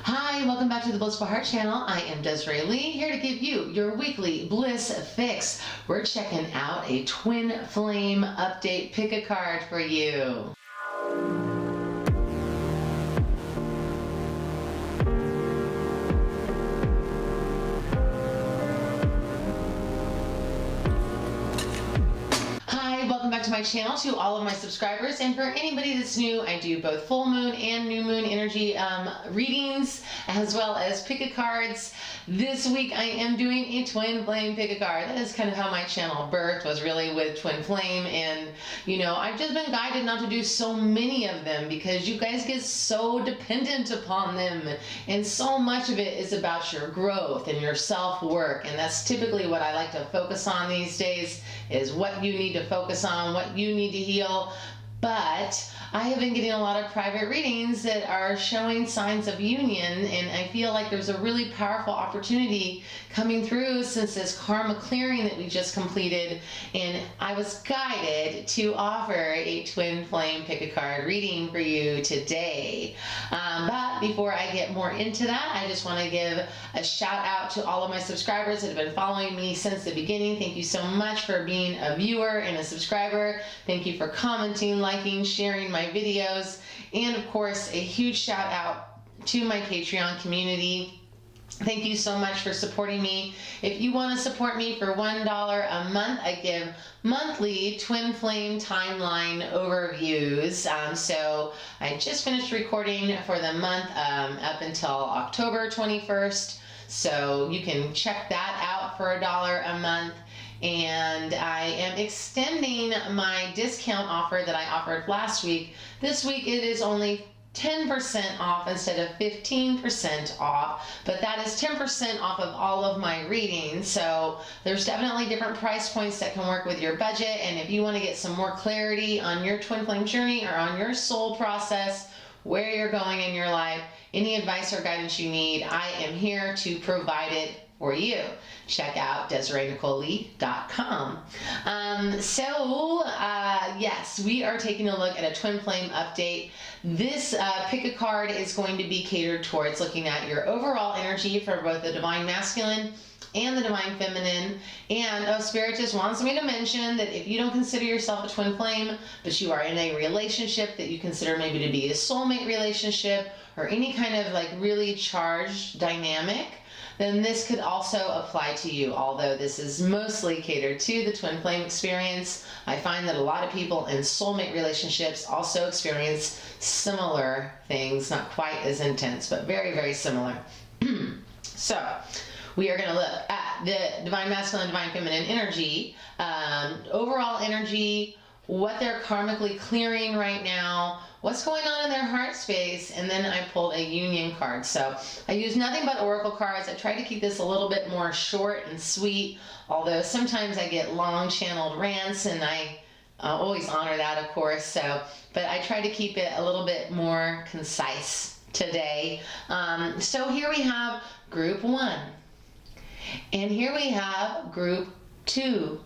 Hi, welcome back to the Blissful Heart channel. I am Desiree Lee, here to give you your weekly bliss fix. We're checking out a twin flame update. Pick a card for you. Welcome back to my channel, to all of my subscribers, and for anybody that's new, I do both full moon and new moon energy readings, as well as pick a cards. This week I am doing a twin flame pick a card. That is kind of how my channel birthed, was really with twin flame, and you know, I've just been guided not to do so many of them because you guys get so dependent upon them, and so much of it is about your growth and your self-work, and that's typically what I like to focus on these days, is what you need to focus on, what you need to heal. But I have been getting a lot of private readings that are showing signs of union, and I feel like there's a really powerful opportunity coming through since this karma clearing that we just completed, and I was guided to offer a twin flame pick a card reading for you today. But before I get more into that, I just want to give a shout out to all of my subscribers that have been following me since the beginning. Thank you so much for being a viewer and a subscriber. Thank you for commenting, liking, sharing my videos, and of course a huge shout out to my Patreon community. Thank you so much for supporting me. If you want to support me for $1 a month, I give monthly twin flame timeline overviews. So I just finished recording for the month up until October 21st. So you can check that out for $1 a month. And I am extending my discount offer that I offered last week. This week it is only 10% off instead of 15% off, but that is 10% off of all of my readings. So there's definitely different price points that can work with your budget, and if you want to get some more clarity on your twin flame journey or on your soul process, where you're going in your life, any advice or guidance you need, I am here to provide it for you. Check out DesireeNicoleLee.com. Yes, we are taking a look at a twin flame update. This pick a card is going to be catered towards looking at your overall energy for both the divine masculine and the divine feminine. And Spirit just wants me to mention that if you don't consider yourself a twin flame, but you are in a relationship that you consider maybe to be a soulmate relationship or any kind of like really charged dynamic, then this could also apply to you. Although this is mostly catered to the twin flame experience, I find that a lot of people in soulmate relationships also experience similar things, not quite as intense, but very, very similar. So we are going to look at the divine masculine, divine feminine energy, overall energy, what they're karmically clearing right now, what's going on in their heart space, and then I pulled a union card. So I use nothing but oracle cards. I try to keep this a little bit more short and sweet, although sometimes I get long channeled rants, and I always honor that, of course. But I try to keep it a little bit more concise today. So here we have group 1, and here we have group 2,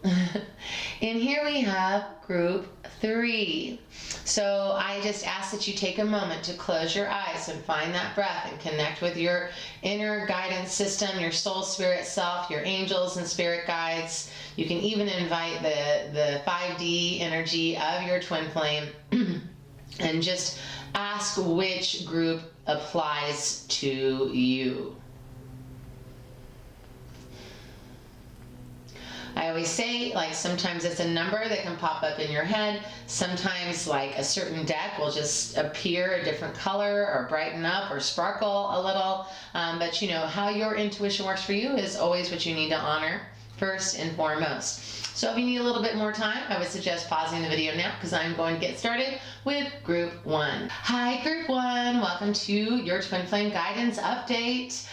and here we have group 3. So I just ask that you take a moment to close your eyes and find that breath and connect with your inner guidance system, your soul spirit self, your angels and spirit guides. You can even invite the 5D energy of your twin flame and just ask which group applies to you. I always say, like, sometimes it's a number that can pop up in your head. Sometimes, like, a certain deck will just appear a different color or brighten up or sparkle a little. But, you know, how your intuition works for you is always what you need to honor first and foremost. So if you need a little bit more time, I would suggest pausing the video now because I'm going to get started with group 1. Hi, group 1. Welcome to your twin flame guidance update.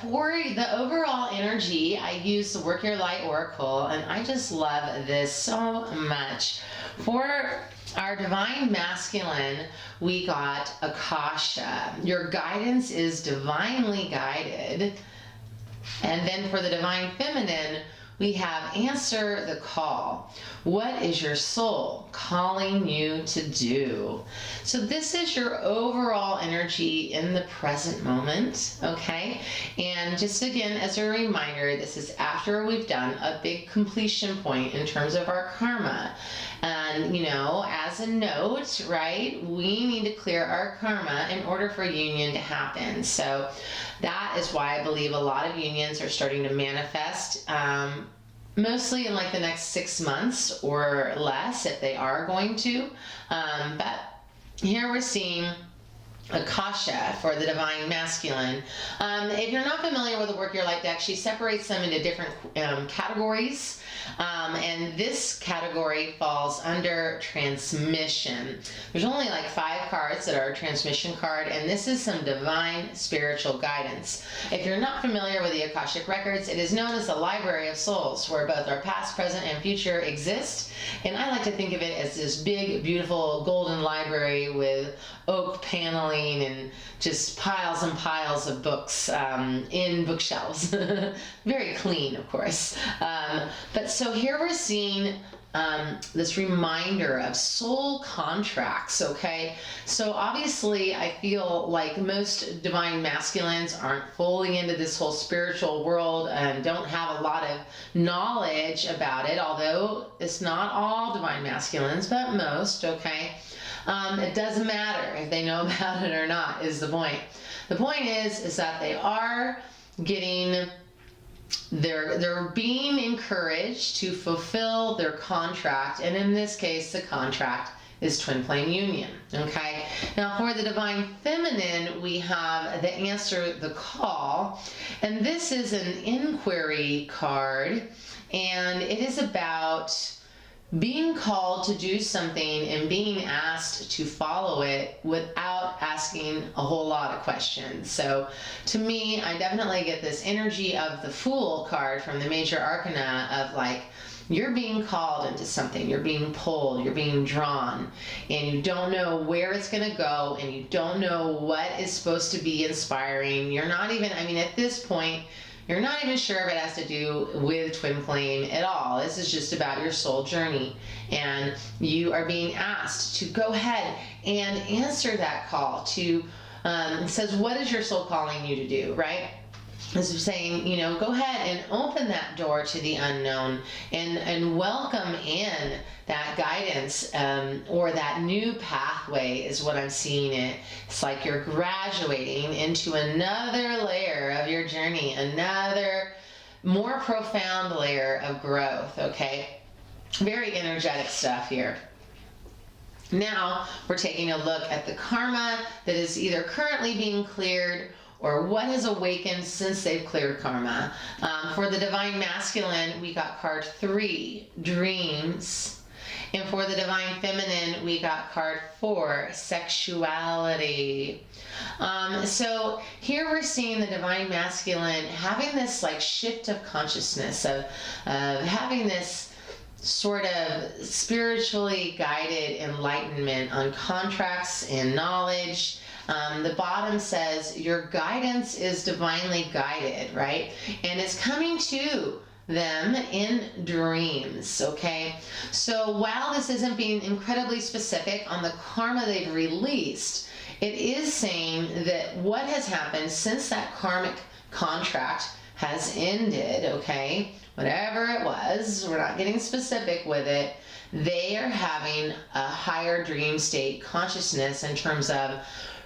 For the overall energy, I use the Work Your Light Oracle, and I just love this so much. For our divine masculine, we got Akasha. Your guidance is divinely guided. And then for the divine feminine, we have answer the call. What is your soul calling you to do? So this is your overall energy in the present moment, okay? And just again, as a reminder, this is after we've done a big completion point in terms of our karma. And, as a note, right, we need to clear our karma in order for union to happen. So that is why I believe a lot of unions are starting to manifest, mostly in like the next 6 months or less if they are going to. But here we're seeing Akasha for the Divine Masculine. If you're not familiar with the work your light deck, she separates them into different categories. And this category falls under transmission. There's only like 5 cards that are a transmission card, and this is some divine spiritual guidance. If you're not familiar with the Akashic Records, it is known as the Library of Souls, where both our past, present, and future exist. And I like to think of it as this big, beautiful golden library with oak paneling and just piles and piles of books in bookshelves. Very clean, of course. But so here we're seeing this reminder of soul contracts, okay? So obviously I feel like most divine masculines aren't fully into this whole spiritual world and don't have a lot of knowledge about it, although it's not all divine masculines, but most, okay? It doesn't matter if they know about it or not, is the point. The point is that they are getting, they're being encouraged to fulfill their contract, and in this case, the contract is twin flame union, okay? Now for the divine feminine, we have the answer the call, and this is an inquiry card, and it is about being called to do something and being asked to follow it without asking a whole lot of questions. So to me, I definitely get this energy of the Fool card from the Major Arcana of like, you're being called into something, you're being pulled, you're being drawn, and you don't know where it's going to go, and you don't know what is supposed to be inspiring. You're not even, at this point, you're not even sure if it has to do with twin flame at all. This is just about your soul journey. And you are being asked to go ahead and answer that call to, it says, what is your soul calling you to do, right? This is saying, go ahead and open that door to the unknown and welcome in that guidance or that new pathway is what I'm seeing it. It's like you're graduating into another layer of your journey, another more profound layer of growth, okay? Very energetic stuff here. Now we're taking a look at the karma that is either currently being cleared or what has awakened since they've cleared karma. For the Divine Masculine, we got card 3, Dreams. And for the Divine Feminine, we got card 4, Sexuality. So here we're seeing the Divine Masculine having this like shift of consciousness, of having this sort of spiritually guided enlightenment on contracts and knowledge. The bottom says your guidance is divinely guided, right? And it's coming to them in dreams, okay? So while this isn't being incredibly specific on the karma they've released, it is saying that what has happened since that karmic contract has ended, okay? Whatever it was, we're not getting specific with it, they are having a higher dream state consciousness in terms of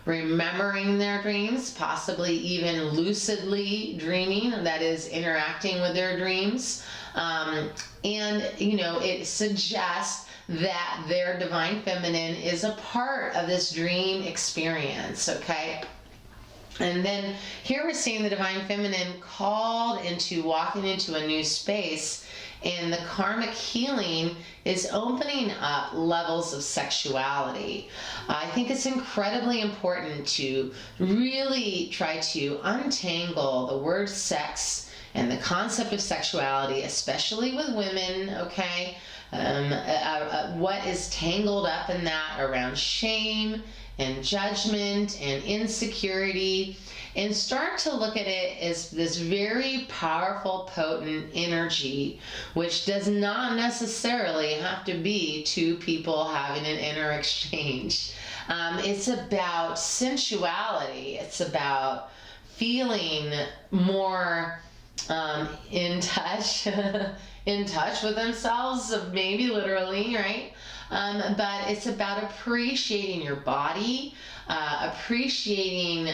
remembering their dreams, possibly even lucidly dreaming, that is interacting with their dreams. And, it suggests that their divine feminine is a part of this dream experience, okay? And then here we're seeing the divine feminine called into walking into a new space, and the karmic healing is opening up levels of sexuality. I think it's incredibly important to really try to untangle the word sex and the concept of sexuality, especially with women, okay? What is tangled up in that around shame and judgment and insecurity, and start to look at it as this very powerful, potent energy, which does not necessarily have to be two people having an inner exchange. It's about sensuality. It's about feeling more in touch, in touch with themselves, maybe literally, right? But it's about appreciating your body, appreciating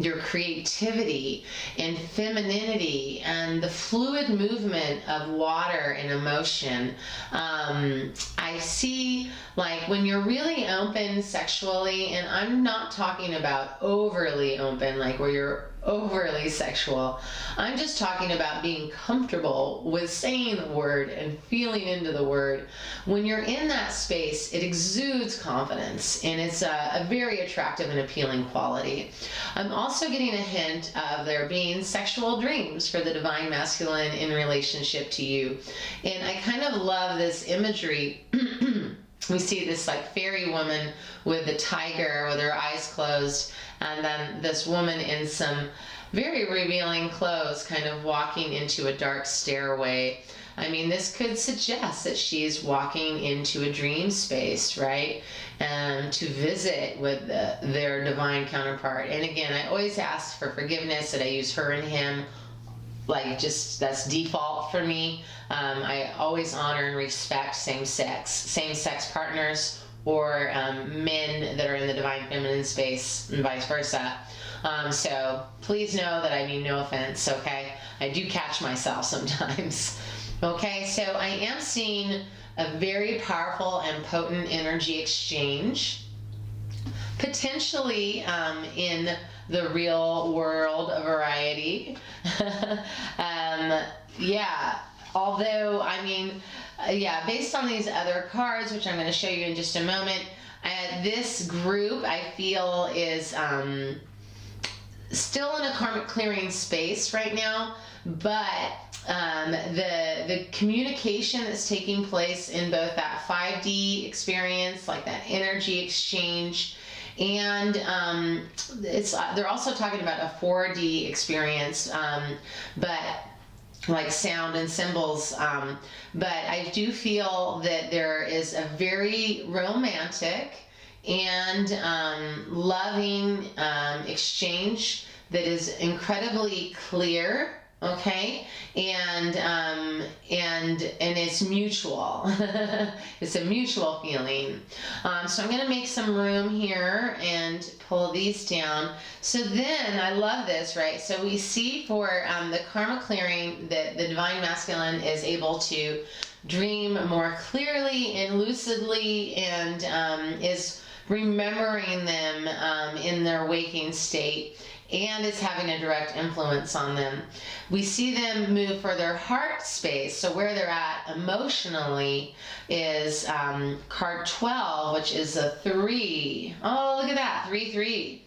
your creativity and femininity and the fluid movement of water and emotion. I see, like, when you're really open sexually, and I'm not talking about overly open, like where you're overly sexual. I'm just talking about being comfortable with saying the word and feeling into the word. When you're in that space, it exudes confidence, and it's a very attractive and appealing quality. I'm also getting a hint of there being sexual dreams for the divine masculine in relationship to you. And I kind of love this imagery. We see this like fairy woman with the tiger with her eyes closed, and then this woman in some very revealing clothes kind of walking into a dark stairway. I mean, this could suggest that she's walking into a dream space, right? To visit with their divine counterpart. And again, I always ask for forgiveness that I use her and him, like, just that's default for me. I always honor and respect same-sex partners, or men that are in the divine feminine space, and vice versa. So please know that I mean no offense, okay? I do catch myself sometimes. Okay, so I am seeing a very powerful and potent energy exchange, potentially in the real world variety. Yeah, although, I mean, based on these other cards, which I'm going to show you in just a moment, this group I feel is still in a karmic clearing space right now, but the communication that's taking place in both that 5D experience, like that energy exchange, and they're also talking about a 4D experience, but like sound and symbols, but I do feel that there is a very romantic and loving exchange that is incredibly clear, okay, and it's mutual. It's a mutual feeling. So I'm going to make some room here and pull these down. So then, I love this, right? So we see for the karma clearing that the divine masculine is able to dream more clearly and lucidly, and is remembering them in their waking state, and it's having a direct influence on them. We see them move for their heart space, so where they're at emotionally is card 12, which is a 3. Oh, look at that, 3-3.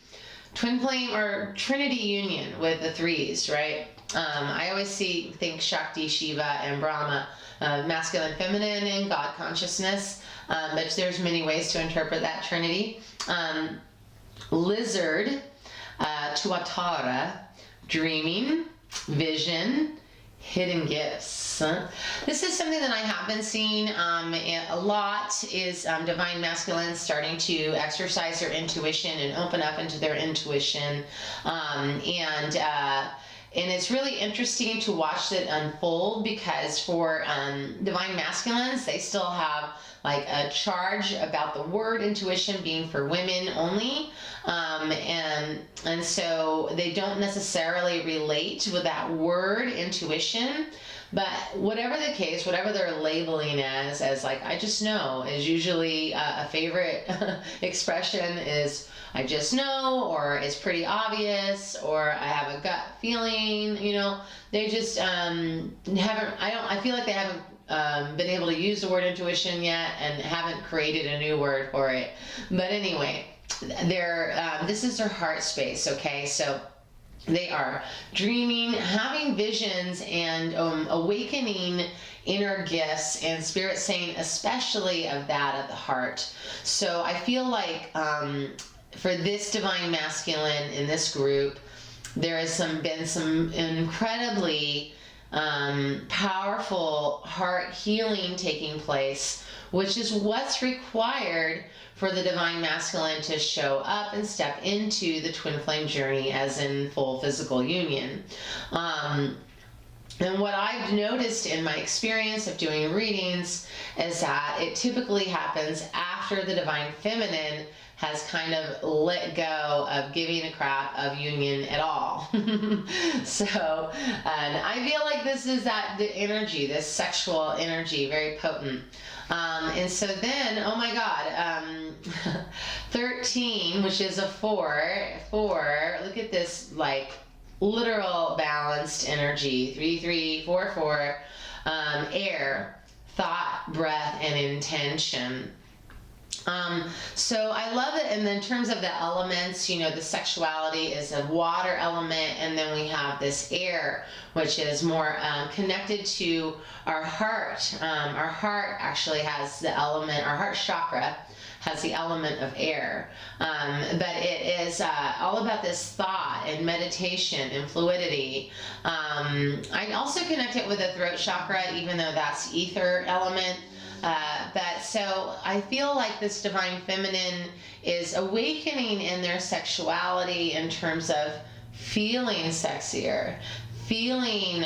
Twin flame or Trinity union with the 3s, right? I always think Shakti, Shiva, and Brahma, masculine, feminine, and God consciousness, but there's many ways to interpret that Trinity. Lizard, Tuatara, dreaming, vision, hidden gifts. This is something that I have been seeing a lot, is divine masculine starting to exercise their intuition and open up into their intuition, and it's really interesting to watch it unfold, because for divine masculines, they still have like a charge about the word intuition being for women only, and so they don't necessarily relate with that word intuition. But whatever the case, whatever they're labeling as like, I just know, is usually a favorite expression is I just know, or it's pretty obvious, or I have a gut feeling, you know. They just I feel like they haven't been able to use the word intuition yet, and haven't created a new word for it. But anyway, this is their heart space, okay? So They are dreaming, having visions, and awakening inner gifts, and Spirit saying especially of that of the heart. So I feel like for this divine masculine in this group, there has been some incredibly powerful heart healing taking place, which is what's required for the divine masculine to show up and step into the twin flame journey as in full physical union. And what I've noticed in my experience of doing readings is that it typically happens after the divine feminine has kind of let go of giving a crap of union at all. So, and I feel like this is the energy, this sexual energy, very potent. And so then, oh my God, 13, which is a 4, look at this, like, literal balanced energy, 3, 3, 4, 4, air, thought, breath, and intention. So I love it. And then in terms of the elements, the sexuality is a water element, and then we have this air, which is more connected to our heart. Our heart actually has the element, our heart chakra has the element of air. But it is all about this thought and meditation and fluidity. I also connect it with the throat chakra, even though that's ether element. But so I feel like this divine feminine is awakening in their sexuality in terms of feeling sexier, feeling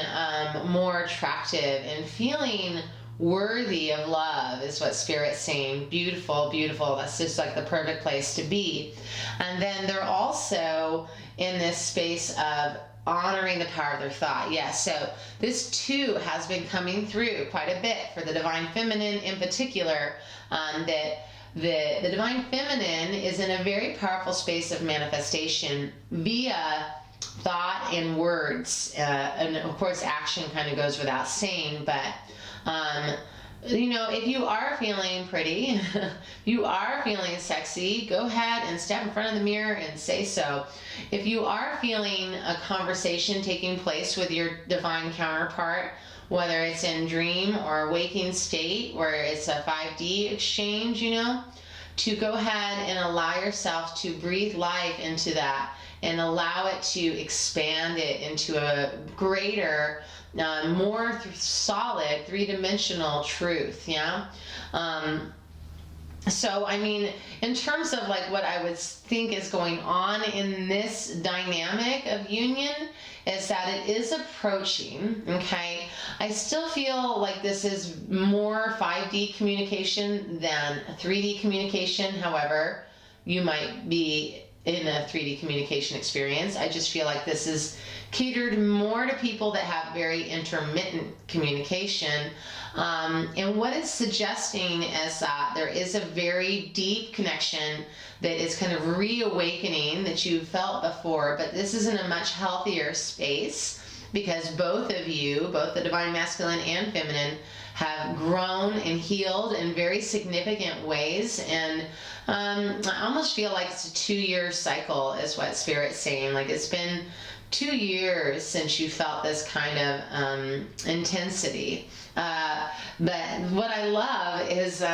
more attractive, and feeling worthy of love is what Spirit's saying. Beautiful, beautiful. That's just like the perfect place to be. And then they're also in this space of honoring the power of their thought. Yes, so this too has been coming through quite a bit for the divine feminine in particular, that the divine feminine is in a very powerful space of manifestation via thought and words, and of course action kind of goes without saying, but if you are feeling pretty, you are feeling sexy, go ahead and step in front of the mirror and say so. If you are feeling a conversation taking place with your divine counterpart, whether it's in dream or waking state, where it's a 5D exchange, to go ahead and allow yourself to breathe life into that and allow it to expand it into a greater, more solid, three-dimensional truth, yeah? So, I mean, in terms of like what I would think is going on in this dynamic of union is that it is approaching, okay? I still feel like this is more 5D communication than 3D communication. However, you might be in a 3D communication experience. I just feel like this is catered more to people that have very intermittent communication. And what it's suggesting is that there is a very deep connection that is kind of reawakening that you felt before, but this is in a much healthier space because both of you, both the divine masculine and feminine, have grown and healed in very significant ways. And I almost feel like it's a 2-year cycle is what Spirit's saying. Like it's been 2 years since you felt this kind of intensity. But what I love is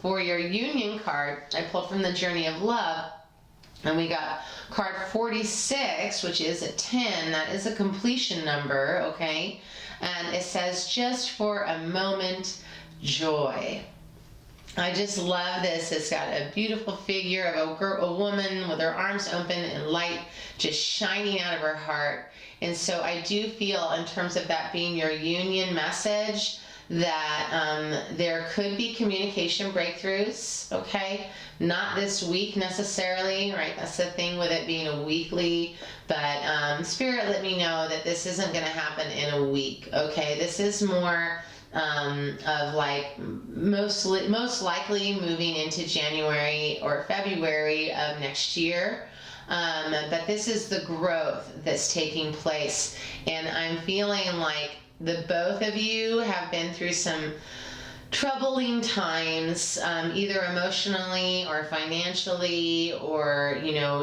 for your union card, I pulled from the Journey of Love, and we got card 46, which is a 10. That is a completion number, okay? And it says, just for a moment, joy. I just love this. It's got a beautiful figure of a woman with her arms open and light just shining out of her heart. And so I do feel, in terms of that being your union message, that there could be communication breakthroughs, okay? Not this week necessarily, right? That's the thing with it being a weekly, but Spirit let me know that this isn't going to happen in a week, okay? This is more of like most likely moving into January or February of next year. But this is the growth that's taking place, and I'm feeling like the both of you have been through some troubling times, either emotionally or financially, or,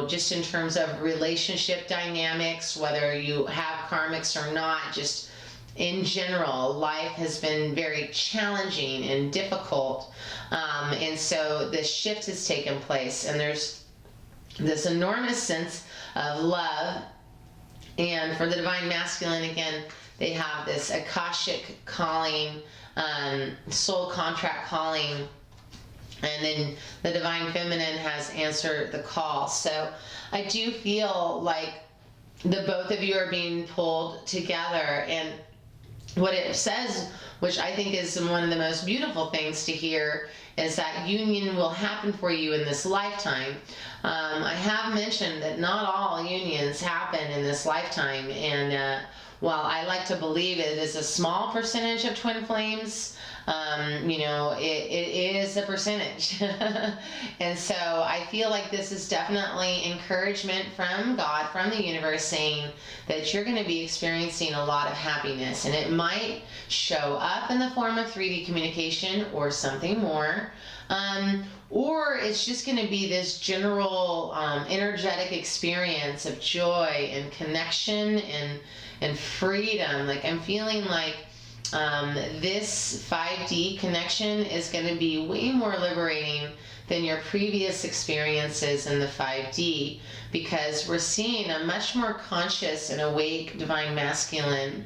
just in terms of relationship dynamics, whether you have karmics or not, just in general, life has been very challenging and difficult. And so this shift has taken place, and there's this enormous sense of love. And for the divine masculine, again, they have this Akashic calling, soul contract calling, and then the divine feminine has answered the call. So I do feel like the both of you are being pulled together, and what it says, which I think is one of the most beautiful things to hear, is that union will happen for you in this lifetime. I have mentioned that not all unions happen in this lifetime, and while I like to believe it is a small percentage of twin flames, it is a percentage. And so I feel like this is definitely encouragement from God, from the universe, saying that you're going to be experiencing a lot of happiness, and it might show up in the form of 3D communication or something more. Or it's just going to be this general energetic experience of joy and connection and freedom. Like, I'm feeling like this 5D connection is going to be way more liberating than your previous experiences in the 5D, because we're seeing a much more conscious and awake divine masculine.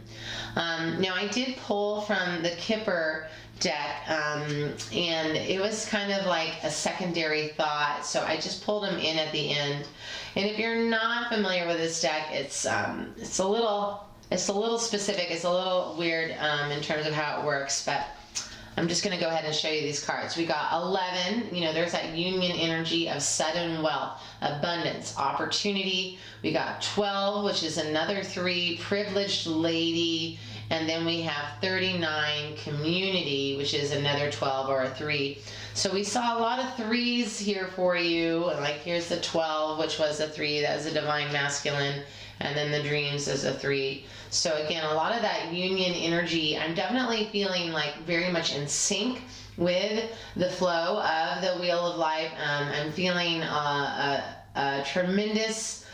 Now, I did pull from the Kipper deck, and it was kind of like a secondary thought, so I just pulled them in at the end. And if you're not familiar with this deck, it's a little specific. It's a little weird in terms of how it works, but I'm just going to go ahead and show you these cards. We got 11, there's that union energy of sudden wealth, abundance, opportunity. We got 12, which is another 3, privileged lady. And then we have 39, community, which is another 12 or a 3. So we saw a lot of 3s here for you. Like, here's the 12, which was a 3. That was a divine masculine. And then the dreams is a 3. So again, a lot of that union energy, I'm definitely feeling like very much in sync with the flow of the wheel of life. I'm feeling a tremendous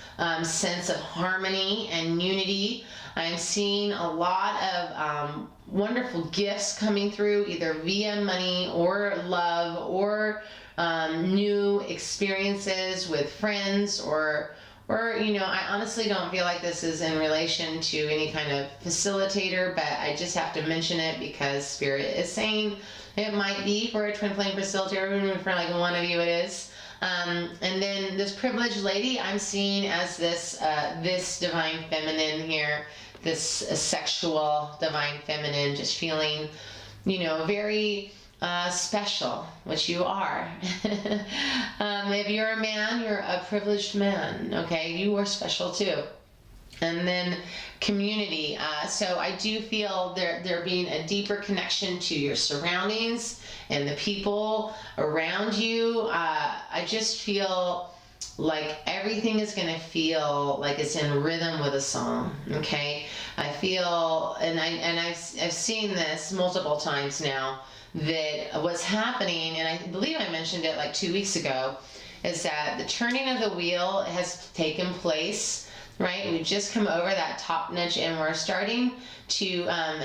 sense of harmony and unity. I'm seeing a lot of wonderful gifts coming through, either via money or love, or new experiences with friends, or I honestly don't feel like this is in relation to any kind of facilitator, but I just have to mention it because Spirit is saying it might be for a twin flame facilitator. For like one of you it is. And then this privileged lady I'm seeing as this divine feminine here, this sexual divine feminine, just feeling, very special, which you are. If you're a man, you're a privileged man, okay? You are special too. And then community. So I do feel there being a deeper connection to your surroundings and the people around you. I just feel like everything is going to feel like it's in rhythm with a song, okay? I feel, and I've seen this multiple times now, that what's happening, and I believe I mentioned it like 2 weeks ago, is that the turning of the wheel has taken place, right? We've just come over that top nudge, and we're starting to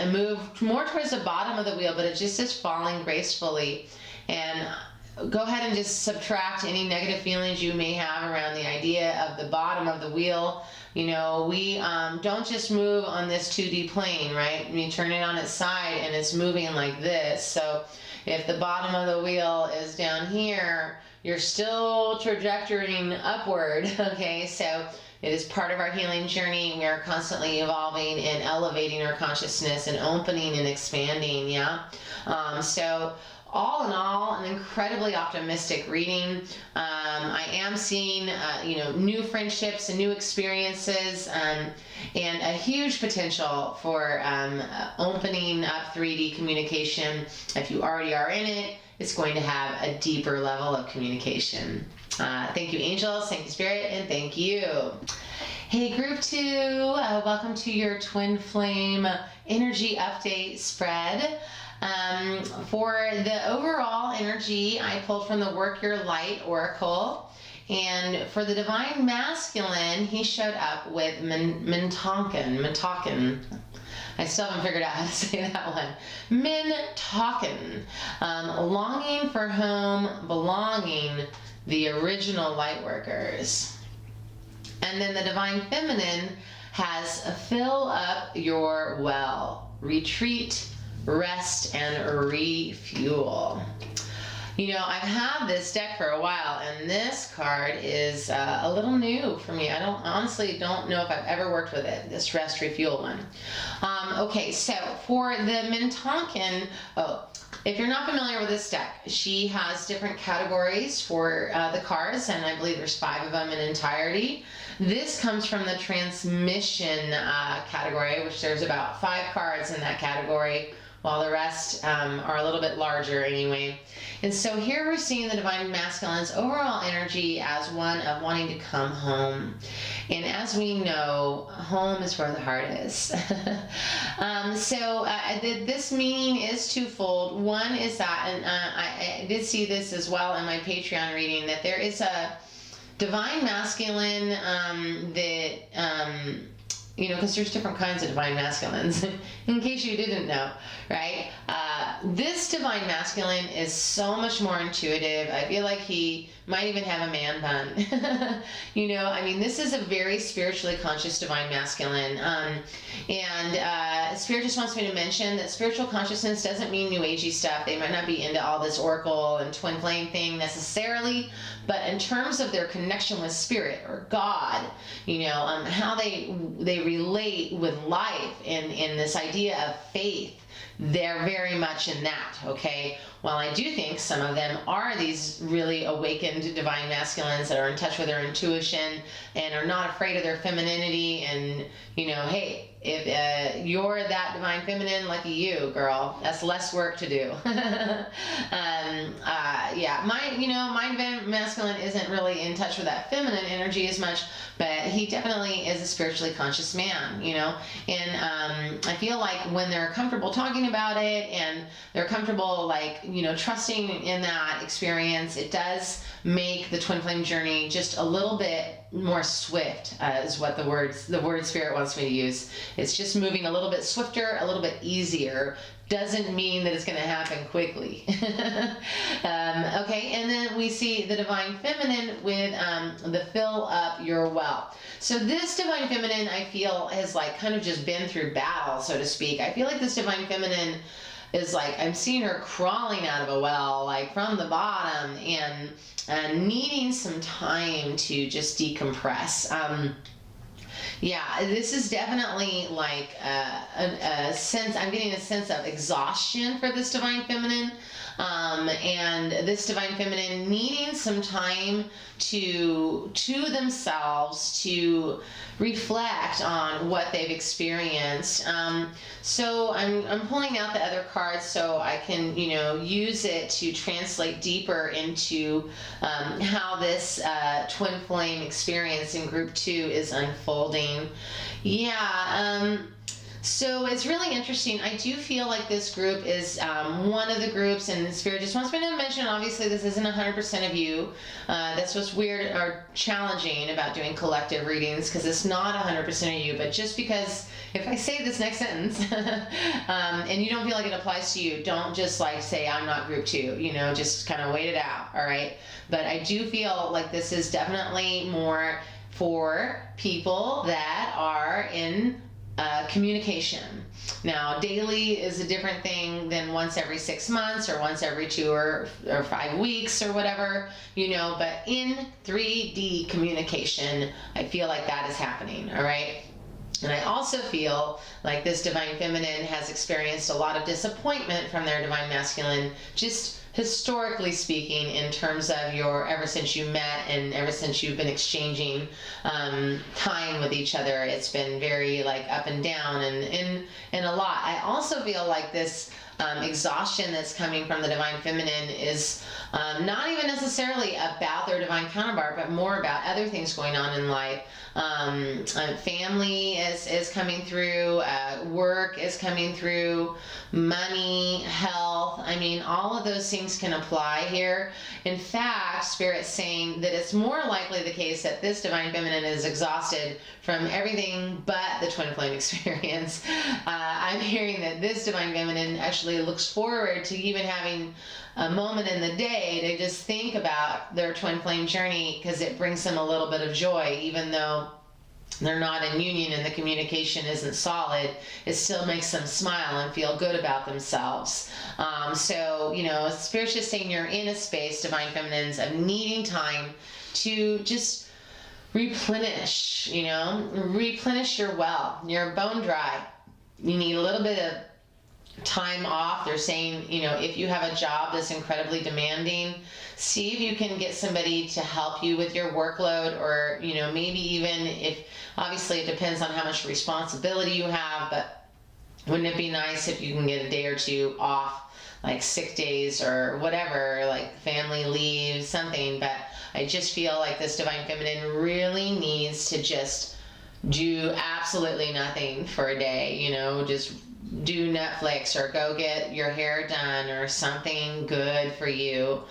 move more towards the bottom of the wheel, but it just is falling gracefully. And go ahead and just subtract any negative feelings you may have around the idea of the bottom of the wheel. We don't just move on this 2D plane, right? You turn it on its side and it's moving like this. So if the bottom of the wheel is down here, you're still trajectorying upward, okay? So it is part of our healing journey. We are constantly evolving and elevating our consciousness and opening and expanding, yeah? So all in all, an incredibly optimistic reading. I am seeing, new friendships and new experiences, and a huge potential for opening up 3D communication. If you already are in it, it's going to have a deeper level of communication. Thank you, angels. Thank you, Spirit, and thank you. Hey, group 2, welcome to your Twin Flame Energy Update spread. For the overall energy, I pulled from the Work Your Light Oracle. And for the Divine Masculine, he showed up with Mintalkin. I still haven't figured out how to say that one. Mintalkin. Longing for home, belonging, the original light workers. And then the Divine Feminine has fill up your well, retreat, rest, and refuel. You know, I've had this deck for a while, and this card is a little new for me. I honestly don't know if I've ever worked with it, this rest refuel one. Okay, so for the Mintalkin, if you're not familiar with this deck, she has different categories for the cards, and I believe there's 5 of them in entirety. This comes from the transmission category, which there's about 5 cards in that category, while the rest are a little bit larger anyway. And so here we're seeing the Divine Masculine's overall energy as one of wanting to come home. And as we know, home is where the heart is. This meaning is twofold. One is that, and I did see this as well in my Patreon reading, that there is a Divine Masculine that, you know, because there's different kinds of Divine Masculines, in case you didn't know, right? This Divine Masculine is so much more intuitive. I feel like he might even have a man bun. You know, I mean, this is a very spiritually conscious Divine Masculine. Spirit just wants me to mention that spiritual consciousness doesn't mean new agey stuff. They might not be into all this oracle and twin flame thing necessarily, but in terms of their connection with spirit or God, you know, how they relate with life in this idea of faith, they're very much in that, okay? While I do think some of them are these really awakened Divine Masculines that are in touch with their intuition and are not afraid of their femininity, and, you know, hey, if you're that Divine Feminine, lucky you, girl. That's less work to do. Yeah, my Divine Masculine isn't really in touch with that feminine energy as much, but he definitely is a spiritually conscious man, you know. And I feel like when they're comfortable talking about it and they're comfortable, like, you know, trusting in that experience, it does make the twin flame journey just a little bit more swift, is what the word Spirit wants me to use. It's just moving a little bit swifter, a little bit easier. Doesn't mean that it's going to happen quickly. Okay, and then we see the Divine Feminine with the fill up your well. So this Divine Feminine, I feel, has like kind of just been through battle, so to speak. I feel like this Divine Feminine is like, I'm seeing her crawling out of a well, like from the bottom, and needing some time to just decompress. Yeah, this is definitely like a sense, I'm getting a sense of exhaustion for this Divine Feminine. And this Divine Feminine needing some time to themselves to reflect on what they've experienced. So I'm pulling out the other cards so I can, you know, use it to translate deeper into how this twin flame experience in group 2 is unfolding. Yeah. So it's really interesting. I do feel like this group is one of the groups, and Spirit just wants me to mention, obviously this isn't 100% of you. That's what's weird or challenging about doing collective readings, because it's not 100% of you, but just because if I say this next sentence and you don't feel like it applies to you, don't just like say I'm not group 2, you know, just kind of wait it out, all right? But I do feel like this is definitely more for people that are in communication. Now, daily is a different thing than once every 6 months or once every 2 or 5 weeks or whatever, you know, but in 3D communication, I feel like that is happening, all right? And I also feel like this Divine Feminine has experienced a lot of disappointment from their Divine Masculine, just historically speaking, in terms of your ever since you met and ever since you've been exchanging time with each other, it's been very like up and down and a lot. I also feel like this exhaustion that's coming from the divine feminine is not even necessarily about their divine counterpart, but more about other things going on in life. Family is coming through, work is coming through, money, health. I mean, all of those things can apply here. In fact, Spirit's saying that it's more likely the case that this divine feminine is exhausted from everything but the twin flame experience. I'm hearing that this divine feminine actually looks forward to even having a moment in the day to just think about their twin flame journey, because it brings them a little bit of joy. Even though they're not in union and the communication isn't solid, it still makes them smile and feel good about themselves. So, you know, Spirit's just saying you're in a space, divine feminines, of needing time to just replenish, you know, replenish your well. You're bone dry. You need a little bit of time off. They're saying, you know, if you have a job that's incredibly demanding, see if you can get somebody to help you with your workload, or, you know, maybe even if, obviously it depends on how much responsibility you have, but wouldn't it be nice if you can get a day or two off, like sick days or whatever, like family leave, something. But I just feel like this divine feminine really needs to just do absolutely nothing for a day, you know, just do Netflix or go get your hair done or something good for you.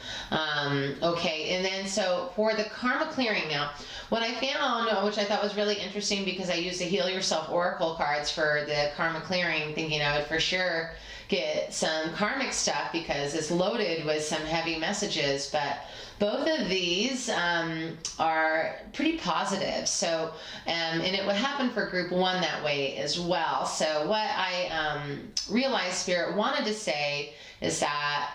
Okay, and then so for the karma clearing now, what I found, which I thought was really interesting, because I used the Heal Yourself Oracle cards for the karma clearing, thinking I would for sure get some karmic stuff because it's loaded with some heavy messages, but both of these are pretty positive. So, and it would happen for group one that way as well. So what I realized Spirit wanted to say is that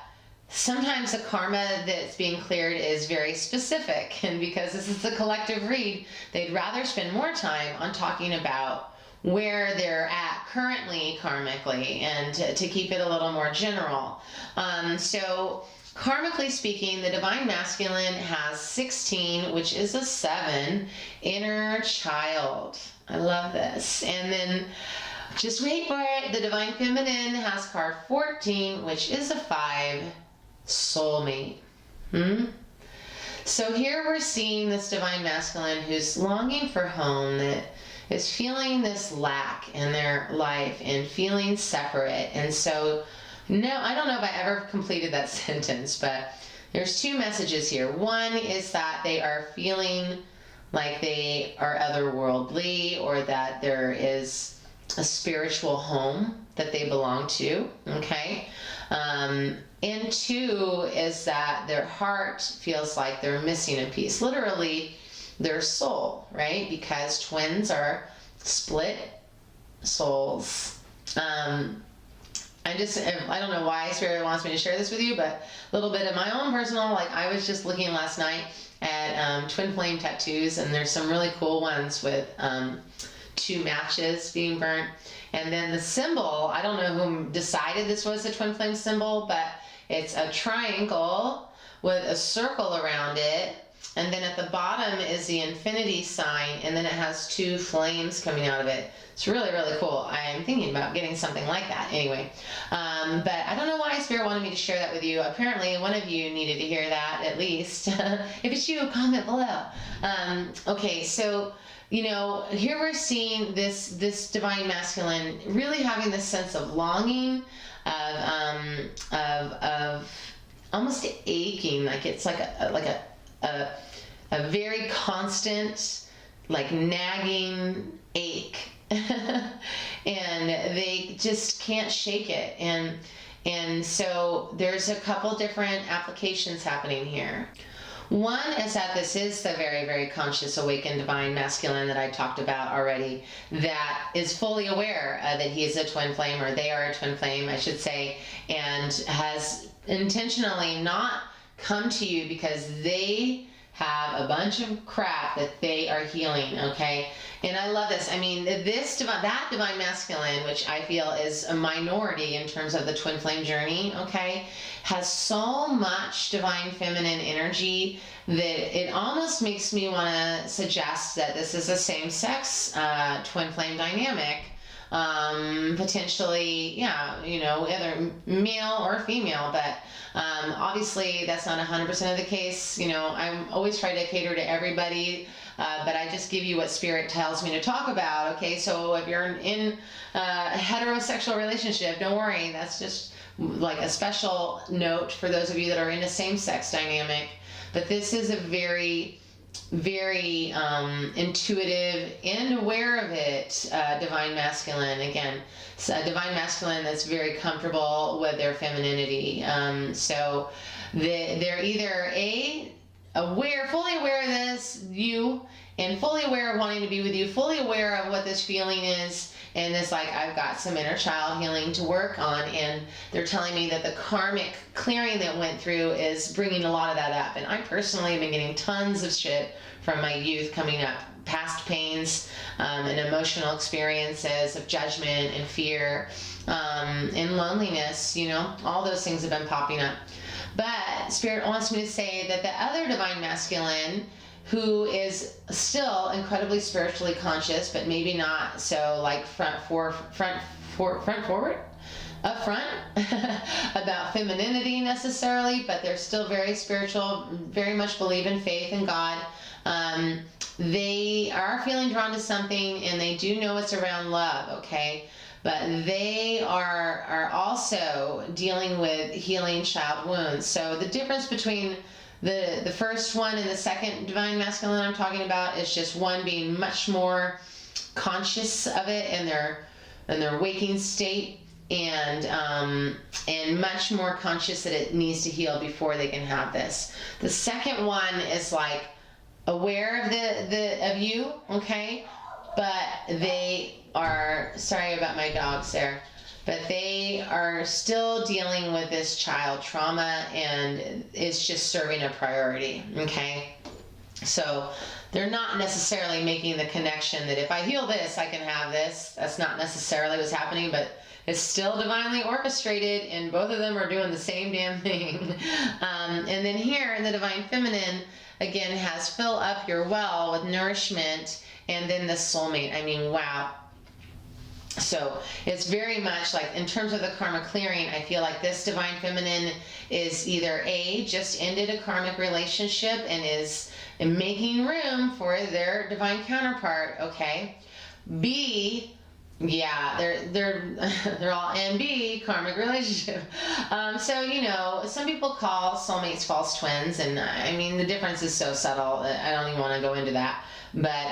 sometimes the karma that's being cleared is very specific, and because this is a collective read, they'd rather spend more time on talking about where they're at currently karmically, and to keep it a little more general. So karmically speaking, the divine masculine has 16, which is a 7, inner child. I love this. And then just wait for it, the divine feminine has card 14, which is a 5, soulmate. So here we're seeing this divine masculine who's longing for home, that is feeling this lack in their life and feeling separate. And so, no, I don't know if I ever completed that sentence, but there's two messages here. One is that they are feeling like they are otherworldly, or that there is a spiritual home that they belong to, okay? And two is that their heart feels like they're missing a piece, literally their soul, right? Because twins are split souls. I don't know why Spirit wants me to share this with you, but a little bit of my own personal, like I was just looking last night at twin flame tattoos, and there's some really cool ones with 2 matches being burnt. And then the symbol, I don't know who decided this was a twin flame symbol, but it's a triangle with a circle around it. And then at the bottom is the infinity sign, and then it has 2 flames coming out of it. It's really, really cool. I am thinking about getting something like that anyway. But I don't know why Spirit wanted me to share that with you. Apparently one of you needed to hear that, at least. If it's you, comment below. Okay, so, you know, here we're seeing this divine masculine really having this sense of longing, of almost aching, like it's like a very constant, like nagging ache, and they just can't shake it. And so there's a couple different applications happening here. One is that this is the very, very conscious, awakened divine masculine that I talked about already, that is fully aware that he is a twin flame, or they are a twin flame, I should say, and has intentionally not come to you because they have a bunch of crap that they are healing, okay? And I love this. I mean, that divine masculine, which I feel is a minority in terms of the twin flame journey, okay, has so much divine feminine energy that it almost makes me want to suggest that this is a same-sex twin flame dynamic. Potentially, yeah, either male or female, but obviously that's not 100% of the case. I'm always trying to cater to everybody, but I just give you what spirit tells me to talk about, okay? So if you're in a heterosexual relationship, don't worry, that's just like a special note for those of you that are in a same-sex dynamic. But this is a very intuitive and aware of it, divine masculine. Again, it's a divine masculine that's very comfortable with their femininity. So they're either fully aware of this, and fully aware of wanting to be with you, fully aware of what this feeling is, and it's like, I've got some inner child healing to work on, and they're telling me that the karmic clearing that went through is bringing a lot of that up. And I personally have been getting tons of shit from my youth coming up, past pains and emotional experiences of judgment and fear and loneliness, all those things have been popping up. But Spirit wants me to say that the other divine masculine, who is still incredibly spiritually conscious, but maybe not so like upfront about femininity necessarily, but they're still very spiritual, very much believe in faith in God. They are feeling drawn to something, and they do know it's around love, okay? But they are also dealing with healing child wounds. So the difference between the first one and the second divine masculine I'm talking about is just one being much more conscious of it in their waking state, and much more conscious that it needs to heal before they can have this. The second one is like aware of you, okay, but they are, sorry about my dogs there, but they are still dealing with this child trauma, and it's just serving a priority, okay? So they're not necessarily making the connection that if I heal this, I can have this. That's not necessarily what's happening, but it's still divinely orchestrated, and both of them are doing the same damn thing. And then here in the divine feminine, again, has fill up your well with nourishment, and then the soulmate. I mean, wow. So it's very much like, in terms of the karma clearing, I feel like this divine feminine is either just ended a karmic relationship and is making room for their divine counterpart, okay? B, yeah, they're all NB, karmic relationship. So, some people call soulmates false twins, and I mean, the difference is so subtle, I don't even want to go into that. But,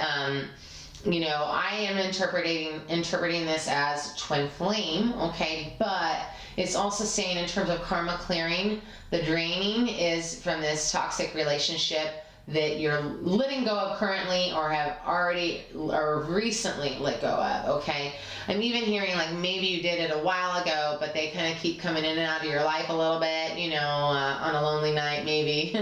I am interpreting this as twin flame, okay? But it's also saying, in terms of karma clearing, the draining is from this toxic relationship that you're letting go of currently, or have already or recently let go of, okay? I'm even hearing like maybe you did it a while ago, but they kind of keep coming in and out of your life a little bit, on a lonely night maybe.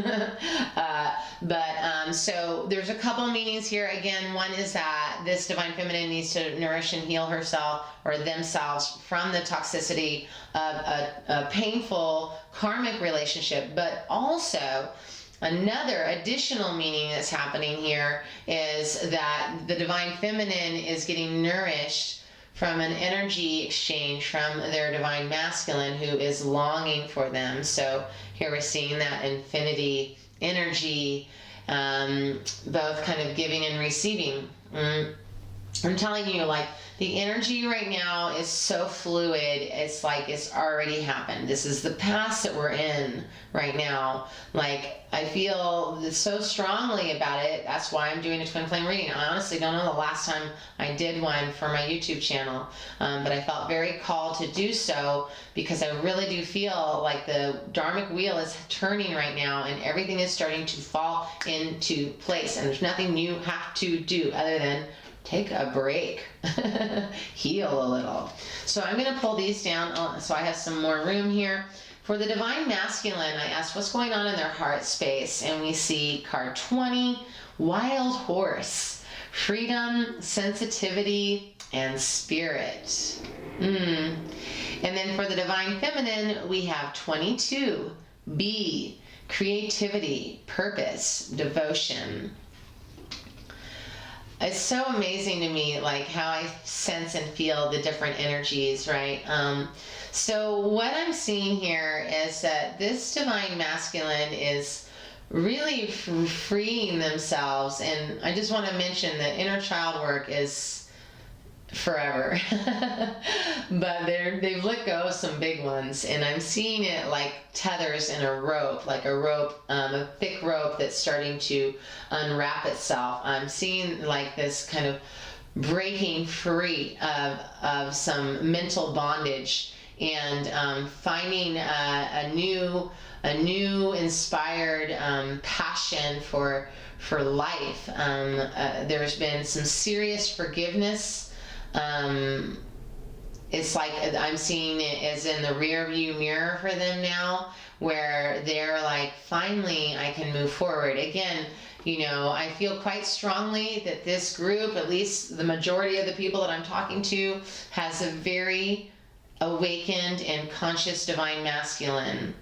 So there's a couple meanings here. Again, one is that this divine feminine needs to nourish and heal herself or themselves from the toxicity of a painful karmic relationship, but also another additional meaning that's happening here is that the divine feminine is getting nourished from an energy exchange from their divine masculine, who is longing for them. So here we're seeing that infinity energy, both kind of giving and receiving. I'm telling you, like, the energy right now is so fluid. It's like it's already happened. This is the past that we're in right now. Like, I feel so strongly about it. That's why I'm doing a twin flame reading. I honestly don't know the last time I did one for my YouTube channel, but I felt very called to do so because I really do feel like the dharmic wheel is turning right now, and everything is starting to fall into place, and there's nothing you have to do other than take a break, heal a little. So I'm going to pull these down so I have some more room here. For the divine masculine, I asked what's going on in their heart space, and we see card 20, wild horse, freedom, sensitivity, and spirit. And then for the divine feminine, we have 22, bee, creativity, purpose, devotion. It's so amazing to me, like how I sense and feel the different energies, right? So what I'm seeing here is that this divine masculine is really freeing themselves. And I just want to mention that inner child work is forever. But they've let go of some big ones, and I'm seeing it like tethers in a rope, like a thick rope that's starting to unwrap itself. I'm seeing like this kind of breaking free of some mental bondage, and finding a new inspired passion for life. There's been some serious forgiveness. It's like I'm seeing it as in the rear view mirror for them now, where they're like, finally I can move forward again. I feel quite strongly that this group, at least the majority of the people that I'm talking to, has a very awakened and conscious divine masculine.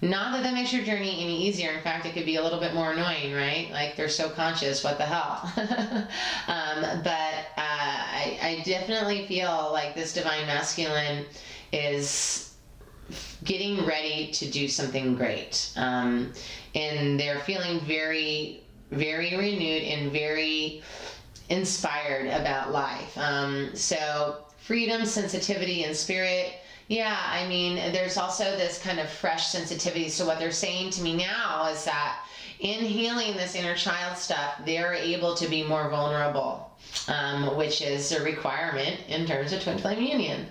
Not that makes your journey any easier. In fact, it could be a little bit more annoying, right? Like, they're so conscious, what the hell? But I definitely feel like this divine masculine is getting ready to do something great. And they're feeling very, very renewed and very inspired about life. So freedom, sensitivity, and spirit. Yeah, I mean, there's also this kind of fresh sensitivity. So what they're saying to me now is that in healing this inner child stuff, they're able to be more vulnerable, which is a requirement in terms of twin flame union.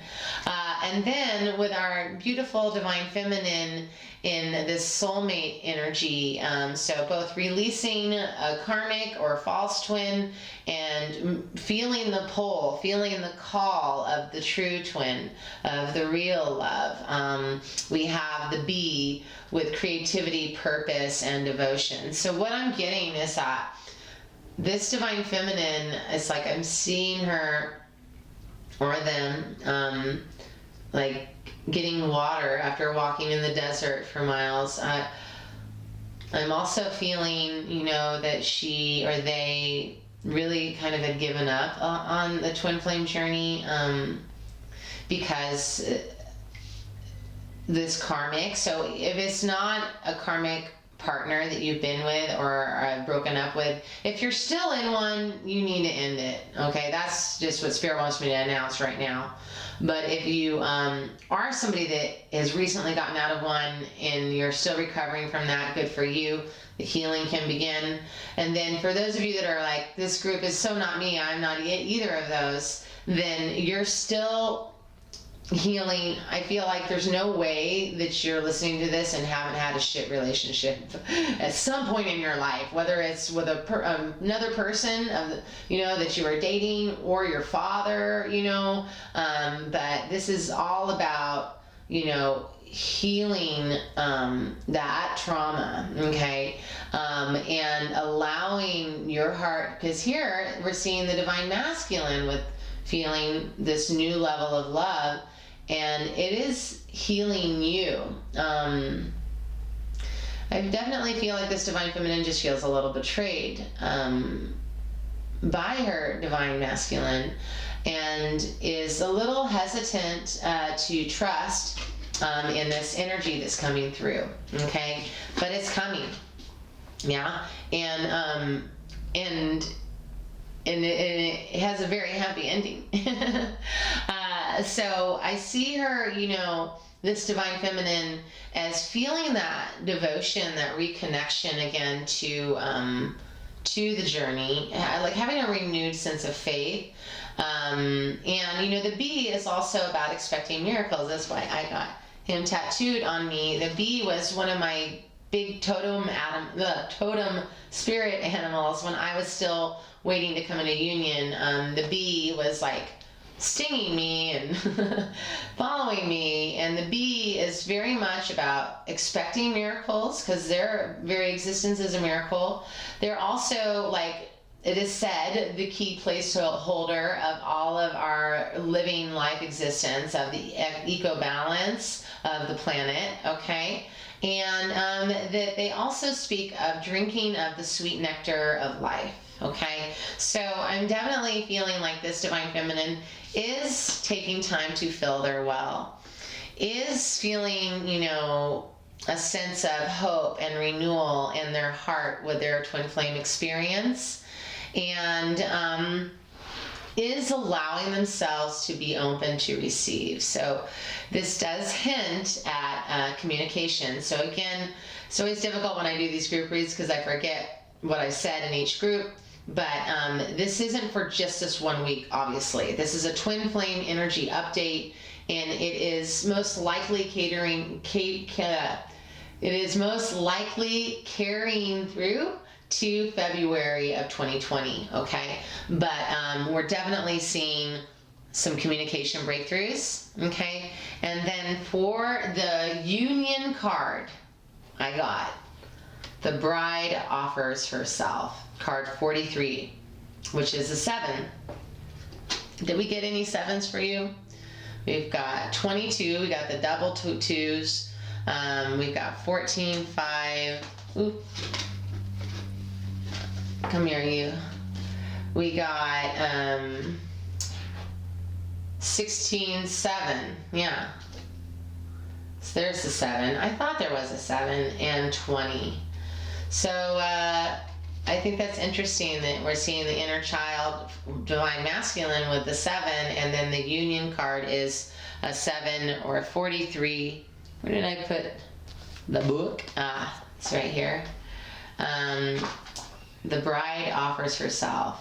And then with our beautiful divine feminine in this soulmate energy, so both releasing a karmic or false twin and feeling the pull, feeling the call of the true twin, of the real love. We have the bee with creativity, purpose, and devotion. So what I'm getting is that this divine feminine, it's like I'm seeing her or them like getting water after walking in the desert for miles. I'm also feeling, that she or they really kind of had given up on the twin flame journey, because this karmic. So if it's not a karmic partner that you've been with or broken up with, if you're still in one, you need to end it. Okay, that's just what Spirit wants me to announce right now. But if you are somebody that has recently gotten out of one and you're still recovering from that, good for you. The healing can begin. And then for those of you that are like, this group is so not me, I'm not either of those, then you're still healing. I feel like there's no way that you're listening to this and haven't had a shit relationship at some point in your life, whether it's with another person that you are dating or your father, but this is all about healing that trauma, okay, and allowing your heart, because here we're seeing the divine masculine with feeling this new level of love, and it is healing you. I definitely feel like this divine feminine just feels a little betrayed by her divine masculine, and is a little hesitant to trust in this energy that's coming through, okay? But it's coming, yeah? And it has a very happy ending. So I see her, this divine feminine, as feeling that devotion, that reconnection again to the journey, like having a renewed sense of faith. And the bee is also about expecting miracles. That's why I got him tattooed on me. The bee was one of my big totem spirit animals when I was still waiting to come into union. The bee was like stinging me and following me. And the B is very much about expecting miracles, because their very existence is a miracle. They're also, like it is said, the key placeholder of all of our living life existence, of the eco balance of the planet, okay? And that they also speak of drinking of the sweet nectar of life, okay? So I'm definitely feeling like this Divine Feminine is taking time to fill their well, is feeling, you know, a sense of hope and renewal in their heart with their twin flame experience, and is allowing themselves to be open to receive. So this does hint at communication. So again, it's always difficult when I do these group reads because I forget what I said in each group. But this isn't for just this 1 week, obviously. This is a twin flame energy update, and it is most likely carrying through to February of 2020, okay? But we're definitely seeing some communication breakthroughs, okay? And then for the union card, I got the bride offers herself, card 43, which is a 7. Did we get any 7s for you? We've got 22, we got the double twos, we've got 14, 5, oop. Come here, you. We got 16, 7. Yeah. So there's the 7. I thought there was a 7, and 20. So I think that's interesting that we're seeing the inner child, divine masculine, with the 7, and then the union card is a 7 or a 43. Where did I put the book? Ah, it's right here. The bride offers herself.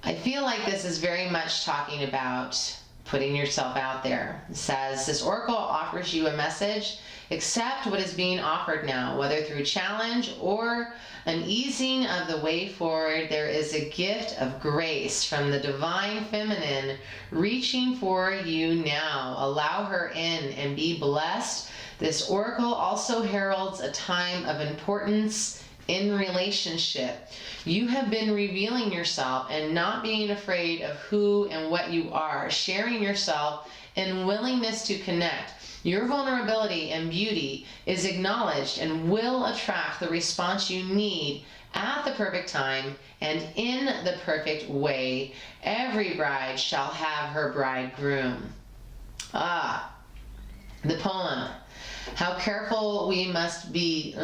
I feel like this is very much talking about putting yourself out there. It says, this oracle offers you a message. Accept what is being offered now, whether through challenge or an easing of the way forward. There is a gift of grace from the divine feminine reaching for you now. Allow her in and be blessed. This oracle also heralds a time of importance in relationship. You have been revealing yourself and not being afraid of who and what you are, sharing yourself and willingness to connect. Your vulnerability and beauty is acknowledged and will attract the response you need at the perfect time and in the perfect way. Every bride shall have her bridegroom. Ah, the poem. How careful we must be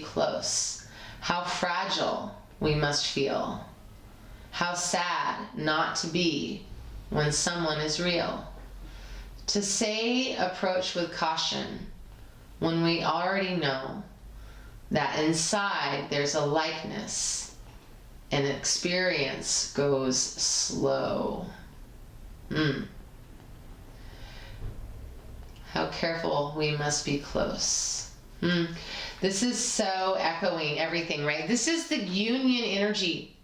close. How fragile we must feel. How sad not to be when someone is real. To say approach with caution when we already know that inside there's a likeness and experience goes slow. How careful we must be close. This is so echoing everything, right? This is the union energy.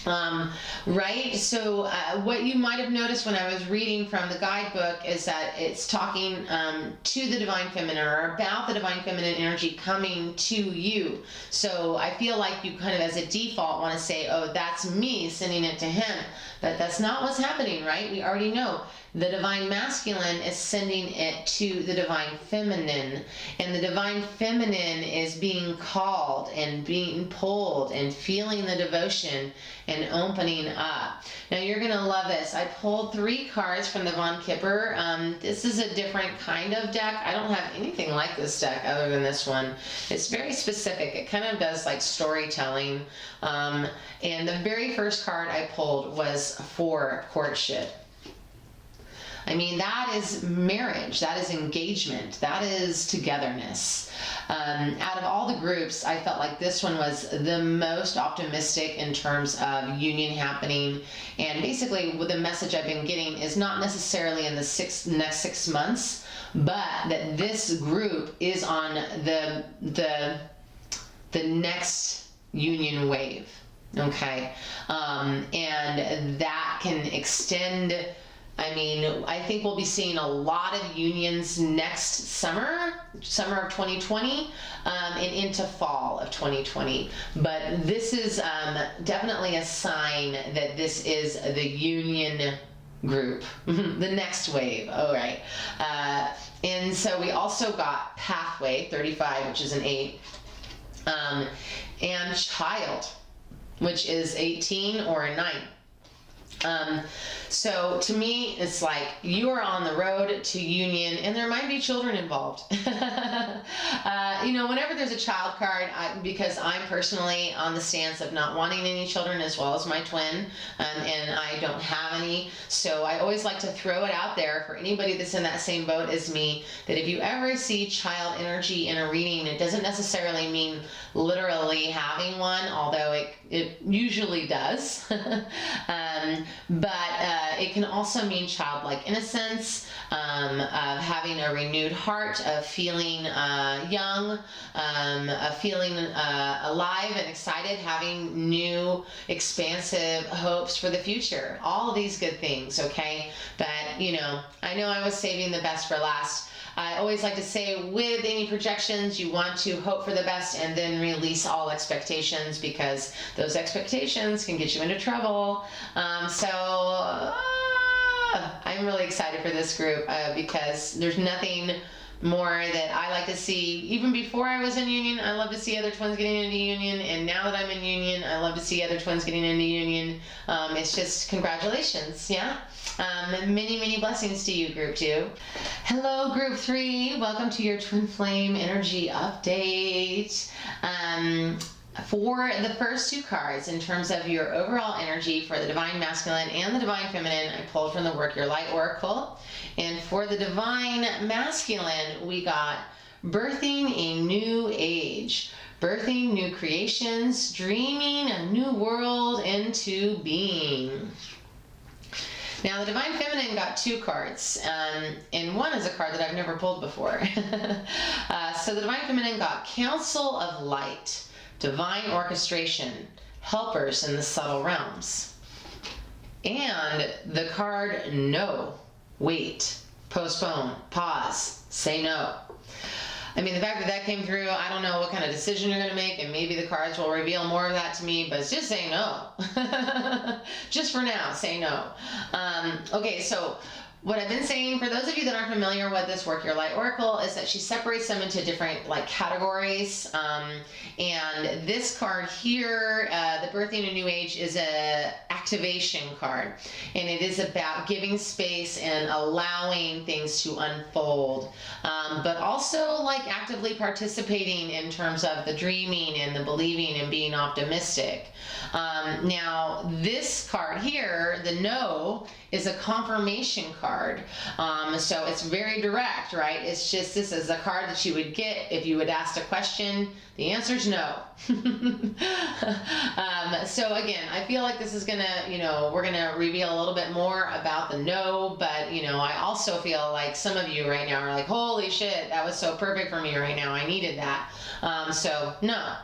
Right? So what you might have noticed when I was reading from the guidebook is that it's talking to the divine feminine, or about the divine feminine energy coming to you. So I feel like you kind of as a default want to say, oh, that's me sending it to him. But that's not what's happening, right? We already know. The divine masculine is sending it to the divine feminine, and the divine feminine is being called and being pulled and feeling the devotion and opening up. Now you're going to love this. I pulled 3 cards from the Von Kipper. This is a different kind of deck. I don't have anything like this deck other than this one. It's very specific. It kind of does like storytelling. And the very first card I pulled was for courtship. I mean, that is marriage, that is engagement, that is togetherness. Out of all the groups, I felt like this one was the most optimistic in terms of union happening. And basically, the message I've been getting is not necessarily in the next 6 months, but that this group is on the next union wave. Okay. And that can extend. I mean, I think we'll be seeing a lot of unions next summer of 2020, and into fall of 2020. But this is definitely a sign that this is the union group, the next wave. All right. And so we also got pathway 35, which is an 8, and child, which is 18 or a 9. So to me, it's like you are on the road to union, and there might be children involved. Whenever there's a child card, because I'm personally on the stance of not wanting any children, as well as my twin, and I don't have any. So I always like to throw it out there for anybody that's in that same boat as me, that if you ever see child energy in a reading, it doesn't necessarily mean literally having one, although it usually does. But it can also mean childlike innocence, of having a renewed heart, of feeling young, of feeling alive and excited, having new, expansive hopes for the future. All of these good things, okay? But, I know I was saving the best for last. I always like to say, with any projections, you want to hope for the best and then release all expectations, because those expectations can get you into trouble. I'm really excited for this group, because there's nothing more that I like to see. Even before I was in union, I love to see other twins getting into union, and now that I'm in union, I love to see other twins getting into union. It's just congratulations, yeah? Many, many blessings to you, Group 2. Hello, Group 3. Welcome to your Twin Flame Energy Update. For the first 2 cards, in terms of your overall energy for the Divine Masculine and the Divine Feminine, I pulled from the Work Your Light Oracle. And for the Divine Masculine, we got birthing a new age, birthing new creations, dreaming a new world into being. Now, the Divine Feminine got 2 cards, and one is a card that I've never pulled before. So the Divine Feminine got Council of Light, Divine Orchestration, Helpers in the Subtle Realms. And the card No, Wait, Postpone, Pause, Say No. I mean, the fact that that came through, I don't know what kind of decision you're going to make, and maybe the cards will reveal more of that to me, but just say no. Just for now, say no. Okay, so what I've been saying, for those of you that aren't familiar with this Work Your Light Oracle, is that she separates them into different categories. And this card here, the Birthing a New Age, is a activation card. And it is about giving space and allowing things to unfold. But also actively participating in terms of the dreaming and the believing and being optimistic. Now, this card here, the No, is a confirmation card. So it's very direct, right? It's just, this is a card that you would get if you would ask a question. The answer is no. So again, I feel like this is gonna, we're gonna reveal a little bit more about the no, but I also feel like some of you right now are like, holy shit, that was so perfect for me right now. I needed that. So no.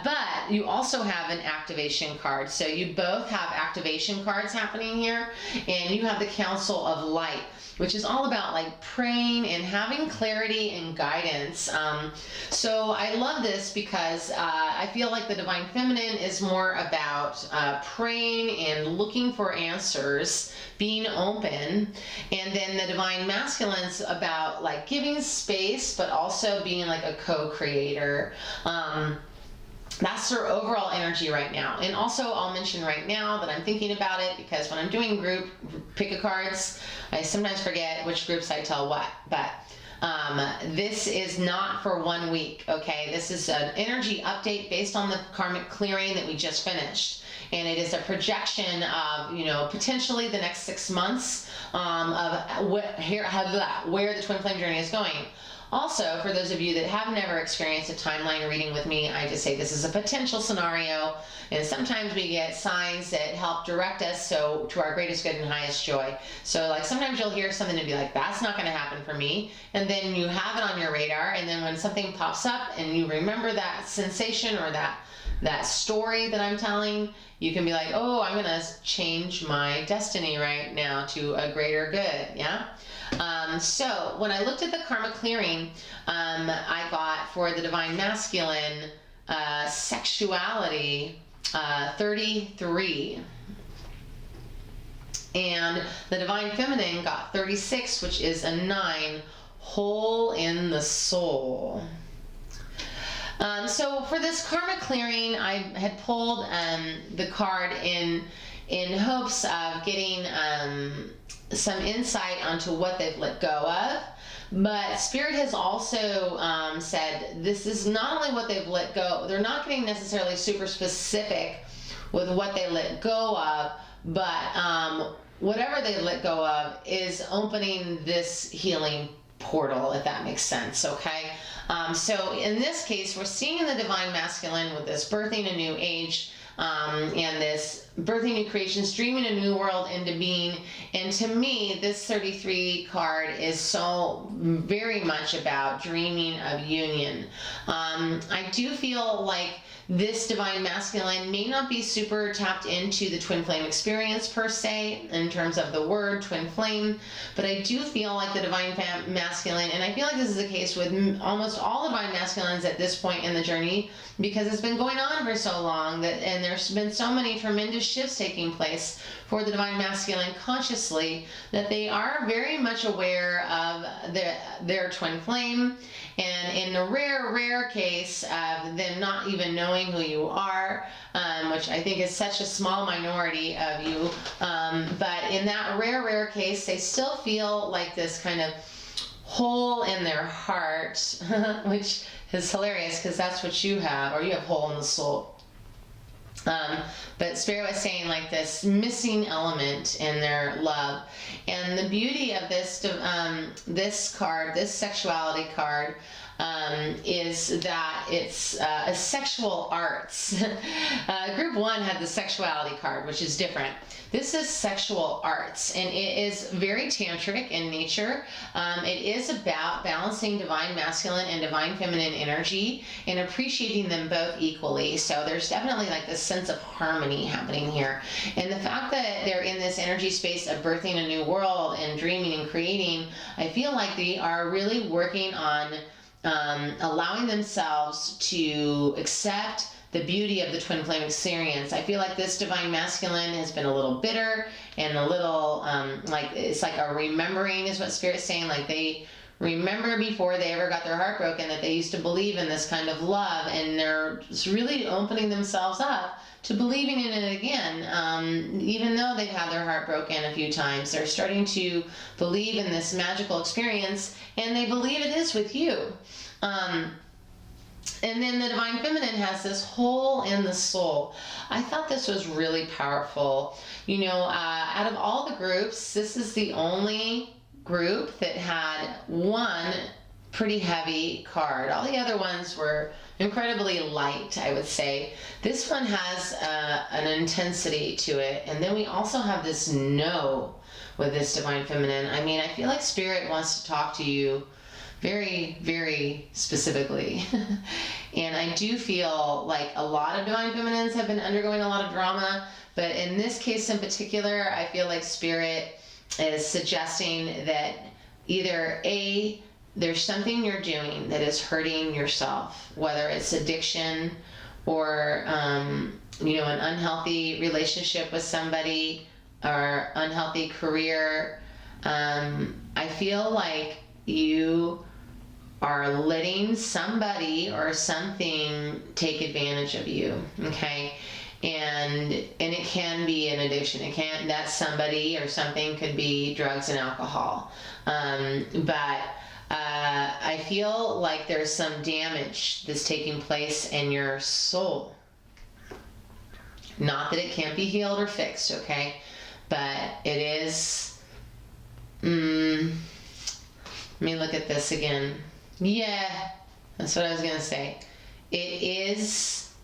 But you also have an activation card. So you both have activation cards happening here, and you have the Council of Light, which is all about praying and having clarity and guidance. So I love this because I feel like the Divine Feminine is more about praying and looking for answers, being open, and then the Divine Masculine's about giving space, but also being a co-creator. That's their overall energy right now. And also, I'll mention right now that I'm thinking about it, because when I'm doing group pick-a-cards, I sometimes forget which groups I tell what. But this is not for 1 week, okay? This is an energy update based on the karmic clearing that we just finished. And it is a projection of, potentially the next 6 months of where the Twin Flame journey is going. Also, for those of you that have never experienced a timeline reading with me, I just say this is a potential scenario, and sometimes we get signs that help direct us to our greatest good and highest joy. So sometimes you'll hear something and be like, that's not going to happen for me, and then you have it on your radar, and then when something pops up and you remember that sensation or that that story that I'm telling, you can be like, oh, I'm going to change my destiny right now to a greater good. Yeah. So when I looked at the karma clearing, I got for the divine masculine, sexuality, 33. And the divine feminine got 36, which is a 9, hole in the soul. So for this karma clearing, I had pulled the card in hopes of getting some insight onto what they've let go of. But Spirit has also said this is not only what they've let go, they're not getting necessarily super specific with what they let go of, but whatever they let go of is opening this healing portal, if that makes sense, okay? So in this case, we're seeing the divine masculine with this birthing a new age, and this birthing new creations, dreaming a new world into being. And to me, this 33 card is so very much about dreaming of union. I do feel like this divine masculine may not be super tapped into the twin flame experience per se in terms of the word twin flame, but I do feel like the divine masculine, and I feel like this is the case with almost all divine masculines at this point in the journey, because it's been going on for so long that, and there's been so many tremendous shifts taking place for the divine masculine consciously, that they are very much aware of their twin flame. And in the rare case of them not even knowing who you are, which I think is such a small minority of you, but in that rare case, they still feel like this kind of hole in their heart, which is hilarious because that's what you have, or you have hole in the soul. But Spirit was saying like this missing element in their love. And the beauty of this card, this sexuality card, is that it's a sexual arts. Group 1 had the sexuality card, which is different. This is sexual arts, and it is very tantric in nature. It is about balancing divine masculine and divine feminine energy and appreciating them both equally. So there's definitely like this sense of harmony happening here. And the fact that they're in this energy space of birthing a new world and dreaming and creating, I feel like they are really working on allowing themselves to accept the beauty of the twin flame experience. I feel like this divine masculine has been a little bitter and a little like it's like a remembering is what Spirit's saying, like they remember before they ever got their heart broken that they used to believe in this kind of love, and they're just really opening themselves up to believing in it again. Even though they've had their heart broken a few times, they're starting to believe in this magical experience, and they believe it is with you. And then the divine feminine has this hole in the soul. I thought this was really powerful. You know, out of all the groups, this is the only group that had one pretty heavy card. All the other ones were incredibly light, I would say. This one has an intensity to it. And then we also have this no with this divine feminine. I mean, I feel like Spirit wants to talk to you very, very specifically. And I do feel like a lot of divine feminines have been undergoing a lot of drama, but in this case in particular, I feel like Spirit is suggesting that either A, there's something you're doing that is hurting yourself, whether it's addiction or you know, an unhealthy relationship with somebody or unhealthy career. I feel like you are letting somebody or something take advantage of you, okay? And it can be an addiction. It can't, that somebody or something could be drugs and alcohol. But I feel like there's some damage that's taking place in your soul. Not that it can't be healed or fixed, okay? But it is, let me look at this again. Yeah, that's what I was going to say. It is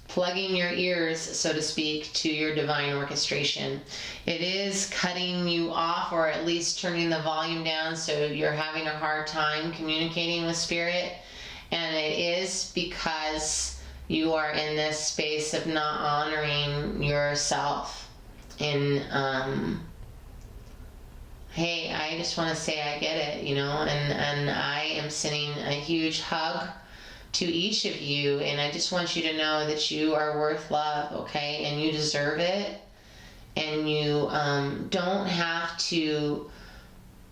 plugging your ears, so to speak, to your divine orchestration. It is cutting you off, or at least turning the volume down so you're having a hard time communicating with Spirit. And it is because you are in this space of not honoring yourself. And hey, I just want to say I get it, and I am sending a huge hug to each of you, and I just want you to know that you are worth love, okay? And you deserve it, and you don't have to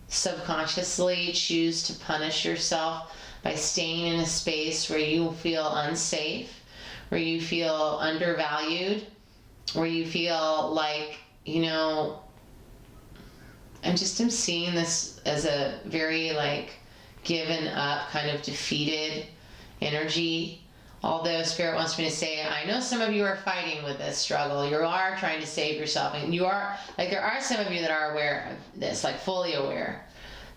subconsciously choose to punish yourself by staying in a space where you feel unsafe, where you feel undervalued, where you feel like, I'm seeing this as a very given up, kind of defeated energy. Although Spirit wants me to say, I know some of you are fighting with this struggle. You are trying to save yourself, and you are, there are some of you that are aware of this, fully aware.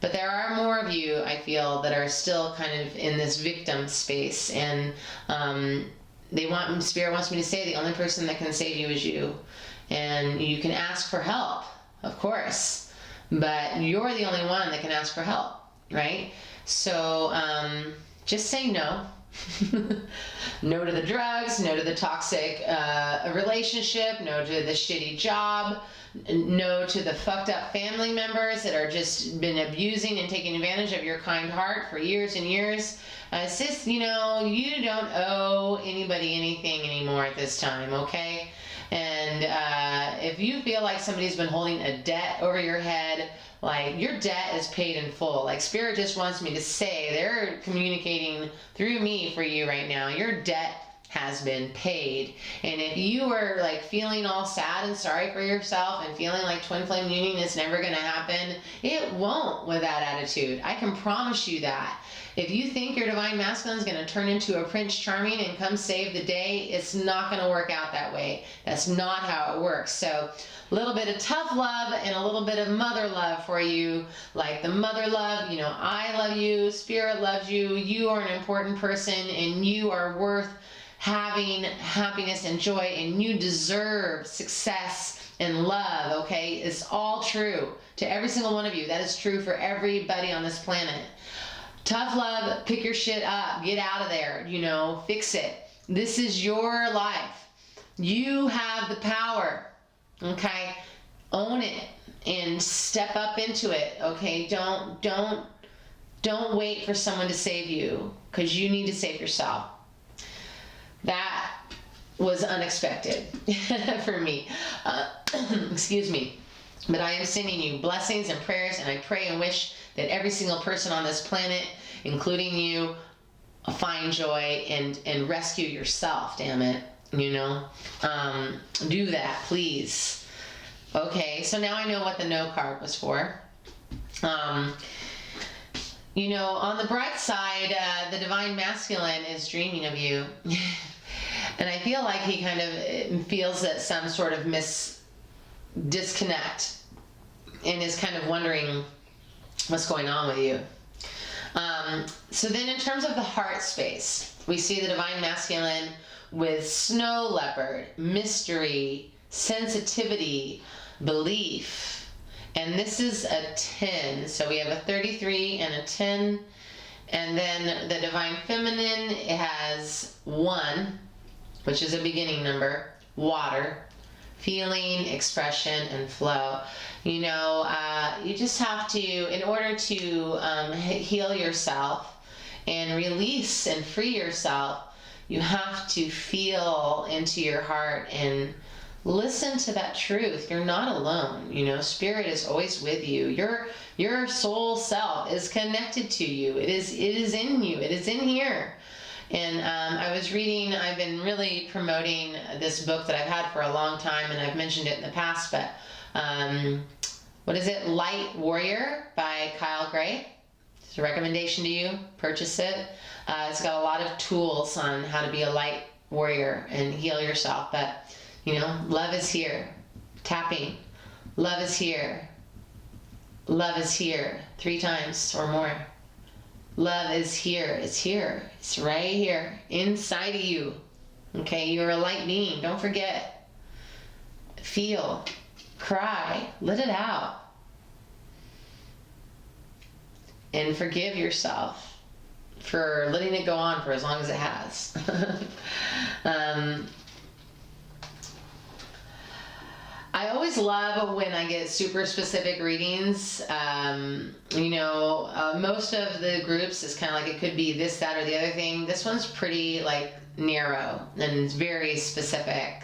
But there are more of you, I feel, that are still kind of in this victim space, and Spirit wants me to say the only person that can save you is you. And you can ask for help, of course, but you're the only one that can ask for help, right? So just say no. No to the drugs, no to the toxic relationship, no to the shitty job, no to the fucked up family members that are just been abusing and taking advantage of your kind heart for years and years. Sis, you don't owe anybody anything anymore at this time, okay? And if you feel like somebody's been holding a debt over your head, your debt is paid in full. Spirit just wants me to say, they're communicating through me for you right now. Your debt has been paid. And if you are feeling all sad and sorry for yourself and feeling like twin flame union is never going to happen, it won't with that attitude. I can promise you that. If you think your divine masculine is going to turn into a Prince Charming and come save the day, it's not going to work out that way. That's not how it works. So a little bit of tough love and a little bit of mother love for you. The mother love, I love you, Spirit loves you, you are an important person, and you are worth having happiness and joy, and you deserve success and love, okay? It's all true to every single one of you. That is true for everybody on this planet. Tough love, pick your shit up, get out of there, fix it. This is your life. You have the power, okay? Own it and step up into it, okay? Don't wait for someone to save you, because you need to save yourself. That was unexpected for me. Excuse me. But I am sending you blessings and prayers, and I pray and wish that every single person on this planet, including you, find joy and rescue yourself, damn it. Do that, please. Okay, so now I know what the no card was for. On the bright side, the divine masculine is dreaming of you. And I feel like he kind of feels that some sort of disconnect and is kind of wondering what's going on with you. So then in terms of the heart space, we see the divine masculine with snow leopard, mystery, sensitivity, belief. And this is a 10. So we have a 33 and a 10. And then the divine feminine has 1, which is a beginning number, water, feeling, expression, and flow. You just have to, in order to heal yourself and release and free yourself, you have to feel into your heart and listen to that truth. You're not alone. Spirit is always with you. Your soul self is connected to you. It is in you. It is in here. And I've been really promoting this book that I've had for a long time, and I've mentioned it in the past, but what is it? Light Warrior by Kyle Gray. It's a recommendation to you. Purchase it. It's got a lot of tools on how to be a light warrior and heal yourself. But, love is here. Tapping. Love is here. Love is here. 3 times or more. Love is here. It's here. It's right here. Inside of you. Okay? You're a light being. Don't forget. Feel. Cry. Let it out. And forgive yourself for letting it go on for as long as it has. I always love when I get super specific readings. Most of the groups is kind of like it could be this, that, or the other thing. This one's pretty like narrow and it's very specific.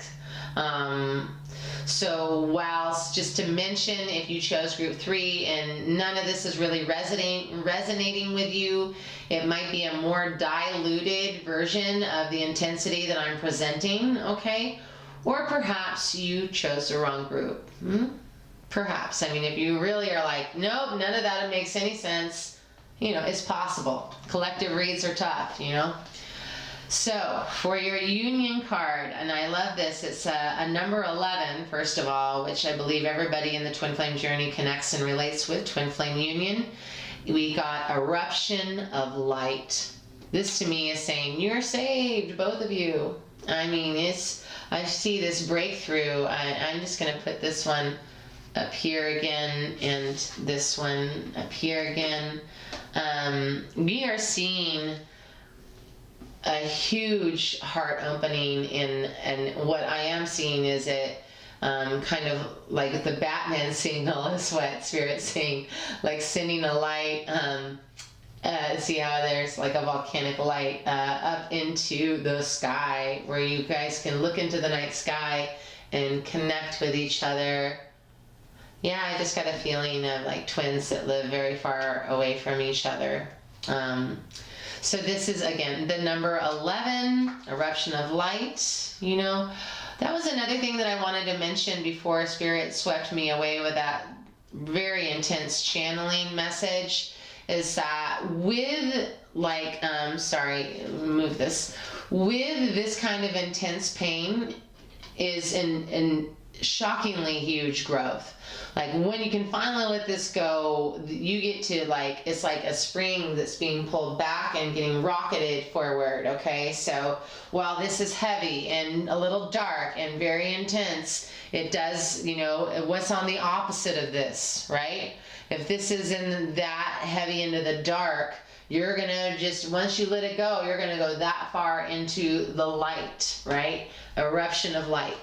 So whilst just to mention, if you chose group 3 and none of this is really resonating with you, it might be a more diluted version of the intensity that I'm presenting, okay? Or perhaps you chose the wrong group. Perhaps. I mean, if you really are like, nope, none of that makes any sense, it's possible. Collective reads are tough, So, for your union card, and I love this, it's a number 11, first of all, which I believe everybody in the Twin Flame journey connects and relates with, Twin Flame Union. We got eruption of light. This to me is saying, you're saved, both of you. I mean, I see this breakthrough. I'm just going to put this one up here again, and this one up here again. We are seeing a huge heart opening and what I am seeing is it kind of like the Batman signal is what Spirit's saying, like sending a light, see how there's like a volcanic light up into the sky where you guys can look into the night sky and connect with each other. Yeah, I just got a feeling of like twins that live very far away from each other. So this is, again, the number 11, eruption of light, That was another thing that I wanted to mention before Spirit swept me away with that very intense channeling message, is that with, like, move this. With this kind of intense pain is in shockingly huge growth. Like when you can finally let this go, you get to it's like a spring that's being pulled back and getting rocketed forward, okay? So while this is heavy and a little dark and very intense, it does, what's on the opposite of this, right? If this is in that heavy into the dark, you're gonna just, once you let it go, you're gonna go that far into the light, right? Eruption of light.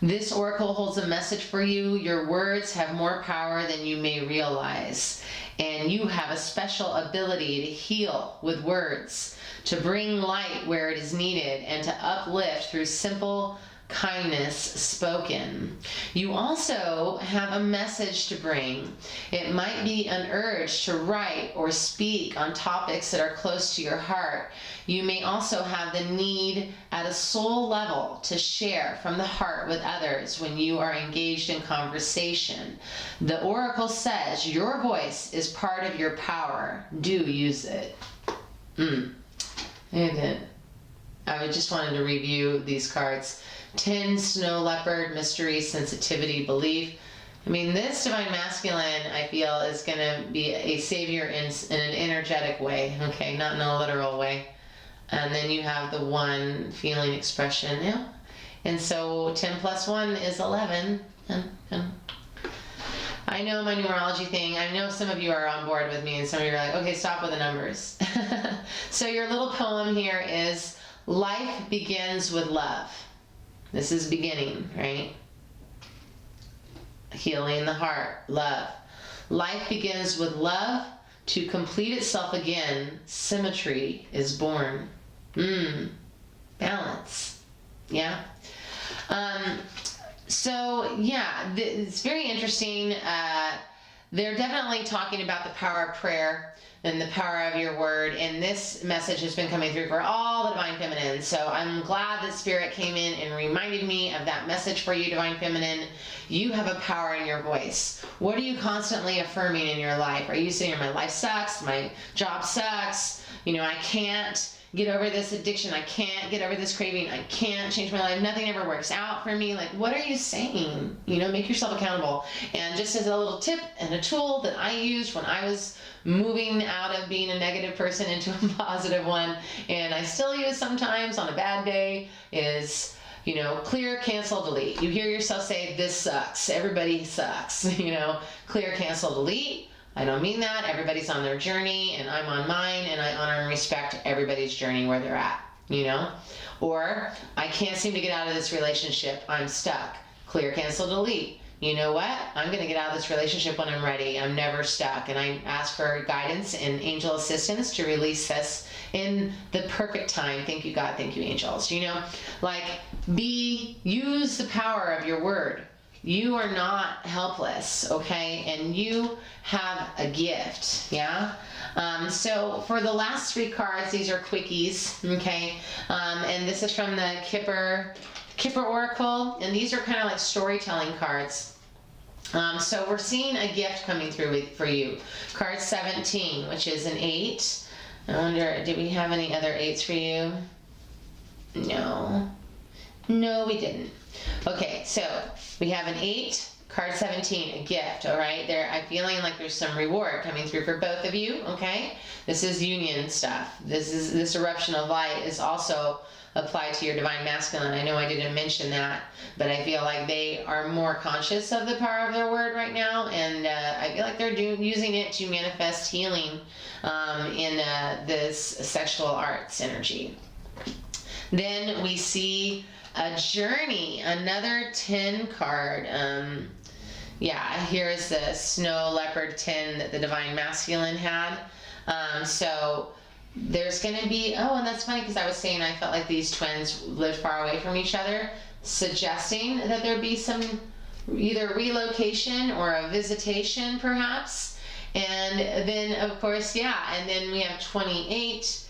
This oracle holds a message for you. Your words have more power than you may realize. And you have a special ability to heal with words, to bring light where it is needed, and to uplift through simple kindness spoken. You also have a message to bring. It might be an urge to write or speak on topics that are close to your heart. You may also have the need at a soul level to share from the heart with others when you are engaged in conversation. The oracle says your voice is part of your power. Do use it. And then I just wanted to review these cards. 10, Snow Leopard, Mystery, Sensitivity, Belief. I mean, this Divine Masculine, I feel, is going to be a savior in an energetic way, okay, not in a literal way. And then you have the 1, feeling, expression, yeah. And so 10 plus 1 is 11. And I know my numerology thing. I know some of you are on board with me, and some of you are like, okay, stop with the numbers. So your little poem here is, life begins with love. This is beginning, right? Healing the heart, love. Life begins with love. To complete itself again, symmetry is born. Balance. Yeah. So, yeah, it's very interesting. They're definitely talking about the power of prayer and the power of your word, and this message has been coming through for all the Divine Feminine. So I'm glad that Spirit came in and reminded me of that message for you, Divine Feminine. You have a power in your voice. What are you constantly affirming in your life? Are you saying, my life sucks, my job sucks, I can't get over this addiction, I can't get over this craving, I can't change my life, nothing ever works out for me? Like, what are you saying? Make yourself accountable. And just as a little tip and a tool that I used when I was moving out of being a negative person into a positive one, and I still use sometimes on a bad day, is clear, cancel, delete. You hear yourself say, this sucks, everybody sucks, clear, cancel, delete. I don't mean that. Everybody's on their journey and I'm on mine, and I honor and respect everybody's journey where they're at, you know? Or, I can't seem to get out of this relationship. I'm stuck. Clear, cancel, delete. You know what? I'm going to get out of this relationship when I'm ready. I'm never stuck. And I ask for guidance and angel assistance to release this in the perfect time. Thank you, God. Thank you, angels. You know, like, use the power of your word. You are not helpless, okay? And you have a gift, yeah? So for the last 3 cards, these are quickies, okay? And this is from the Kipper Oracle, and these are kind of like storytelling cards. So we're seeing a gift coming through for you. Card 17, which is an 8. I wonder, did we have any other 8s for you? No. No, we didn't. Okay, so we have an 8, card 17, a gift, all right? I'm feeling like there's some reward coming through for both of you, okay? This is union stuff. This eruption of light is also applied to your divine masculine. I know I didn't mention that, but I feel like they are more conscious of the power of their word right now, and I feel like they're using it to manifest healing in this sexual arts energy. Then we see a journey, another 10 card. Yeah, here's the snow leopard 10 that the divine masculine had. So there's going to be, and that's funny because I was saying I felt like these twins lived far away from each other, suggesting that there'd be some either relocation or a visitation perhaps. And then of course, and then we have 28,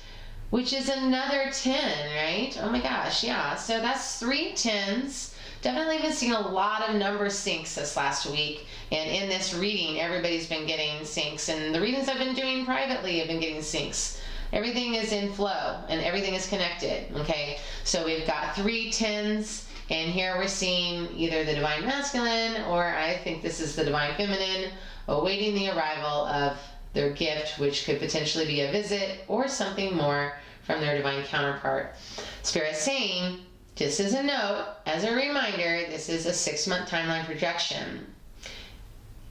which is another 10, right? Oh my gosh, yeah. So that's 3 10s. Definitely been seeing a lot of number syncs this last week. And in this reading, everybody's been getting syncs. And the readings I've been doing privately have been getting syncs. Everything is in flow and everything is connected, okay? So we've got 3 10s, and here we're seeing either the divine masculine, or I think this is the divine feminine, awaiting the arrival of their gift, which could potentially be a visit or something more from their divine counterpart. Spirit saying, just as a note, as a reminder, this is a 6-month timeline projection.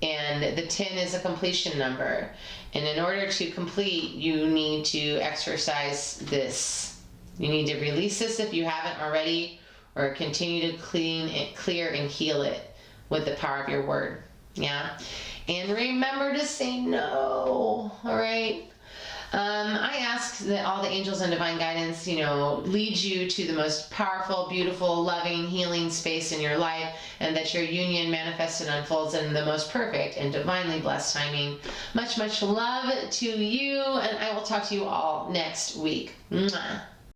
And the 10 is a completion number. And in order to complete, you need to exercise this. You need to release this if you haven't already, or continue to clear and heal it with the power of your word. Yeah? And remember to say no, all right? I ask that all the angels and divine guidance, lead you to the most powerful, beautiful, loving, healing space in your life, and that your union manifests and unfolds in the most perfect and divinely blessed timing. Much, much love to you, and I will talk to you all next week. Mwah.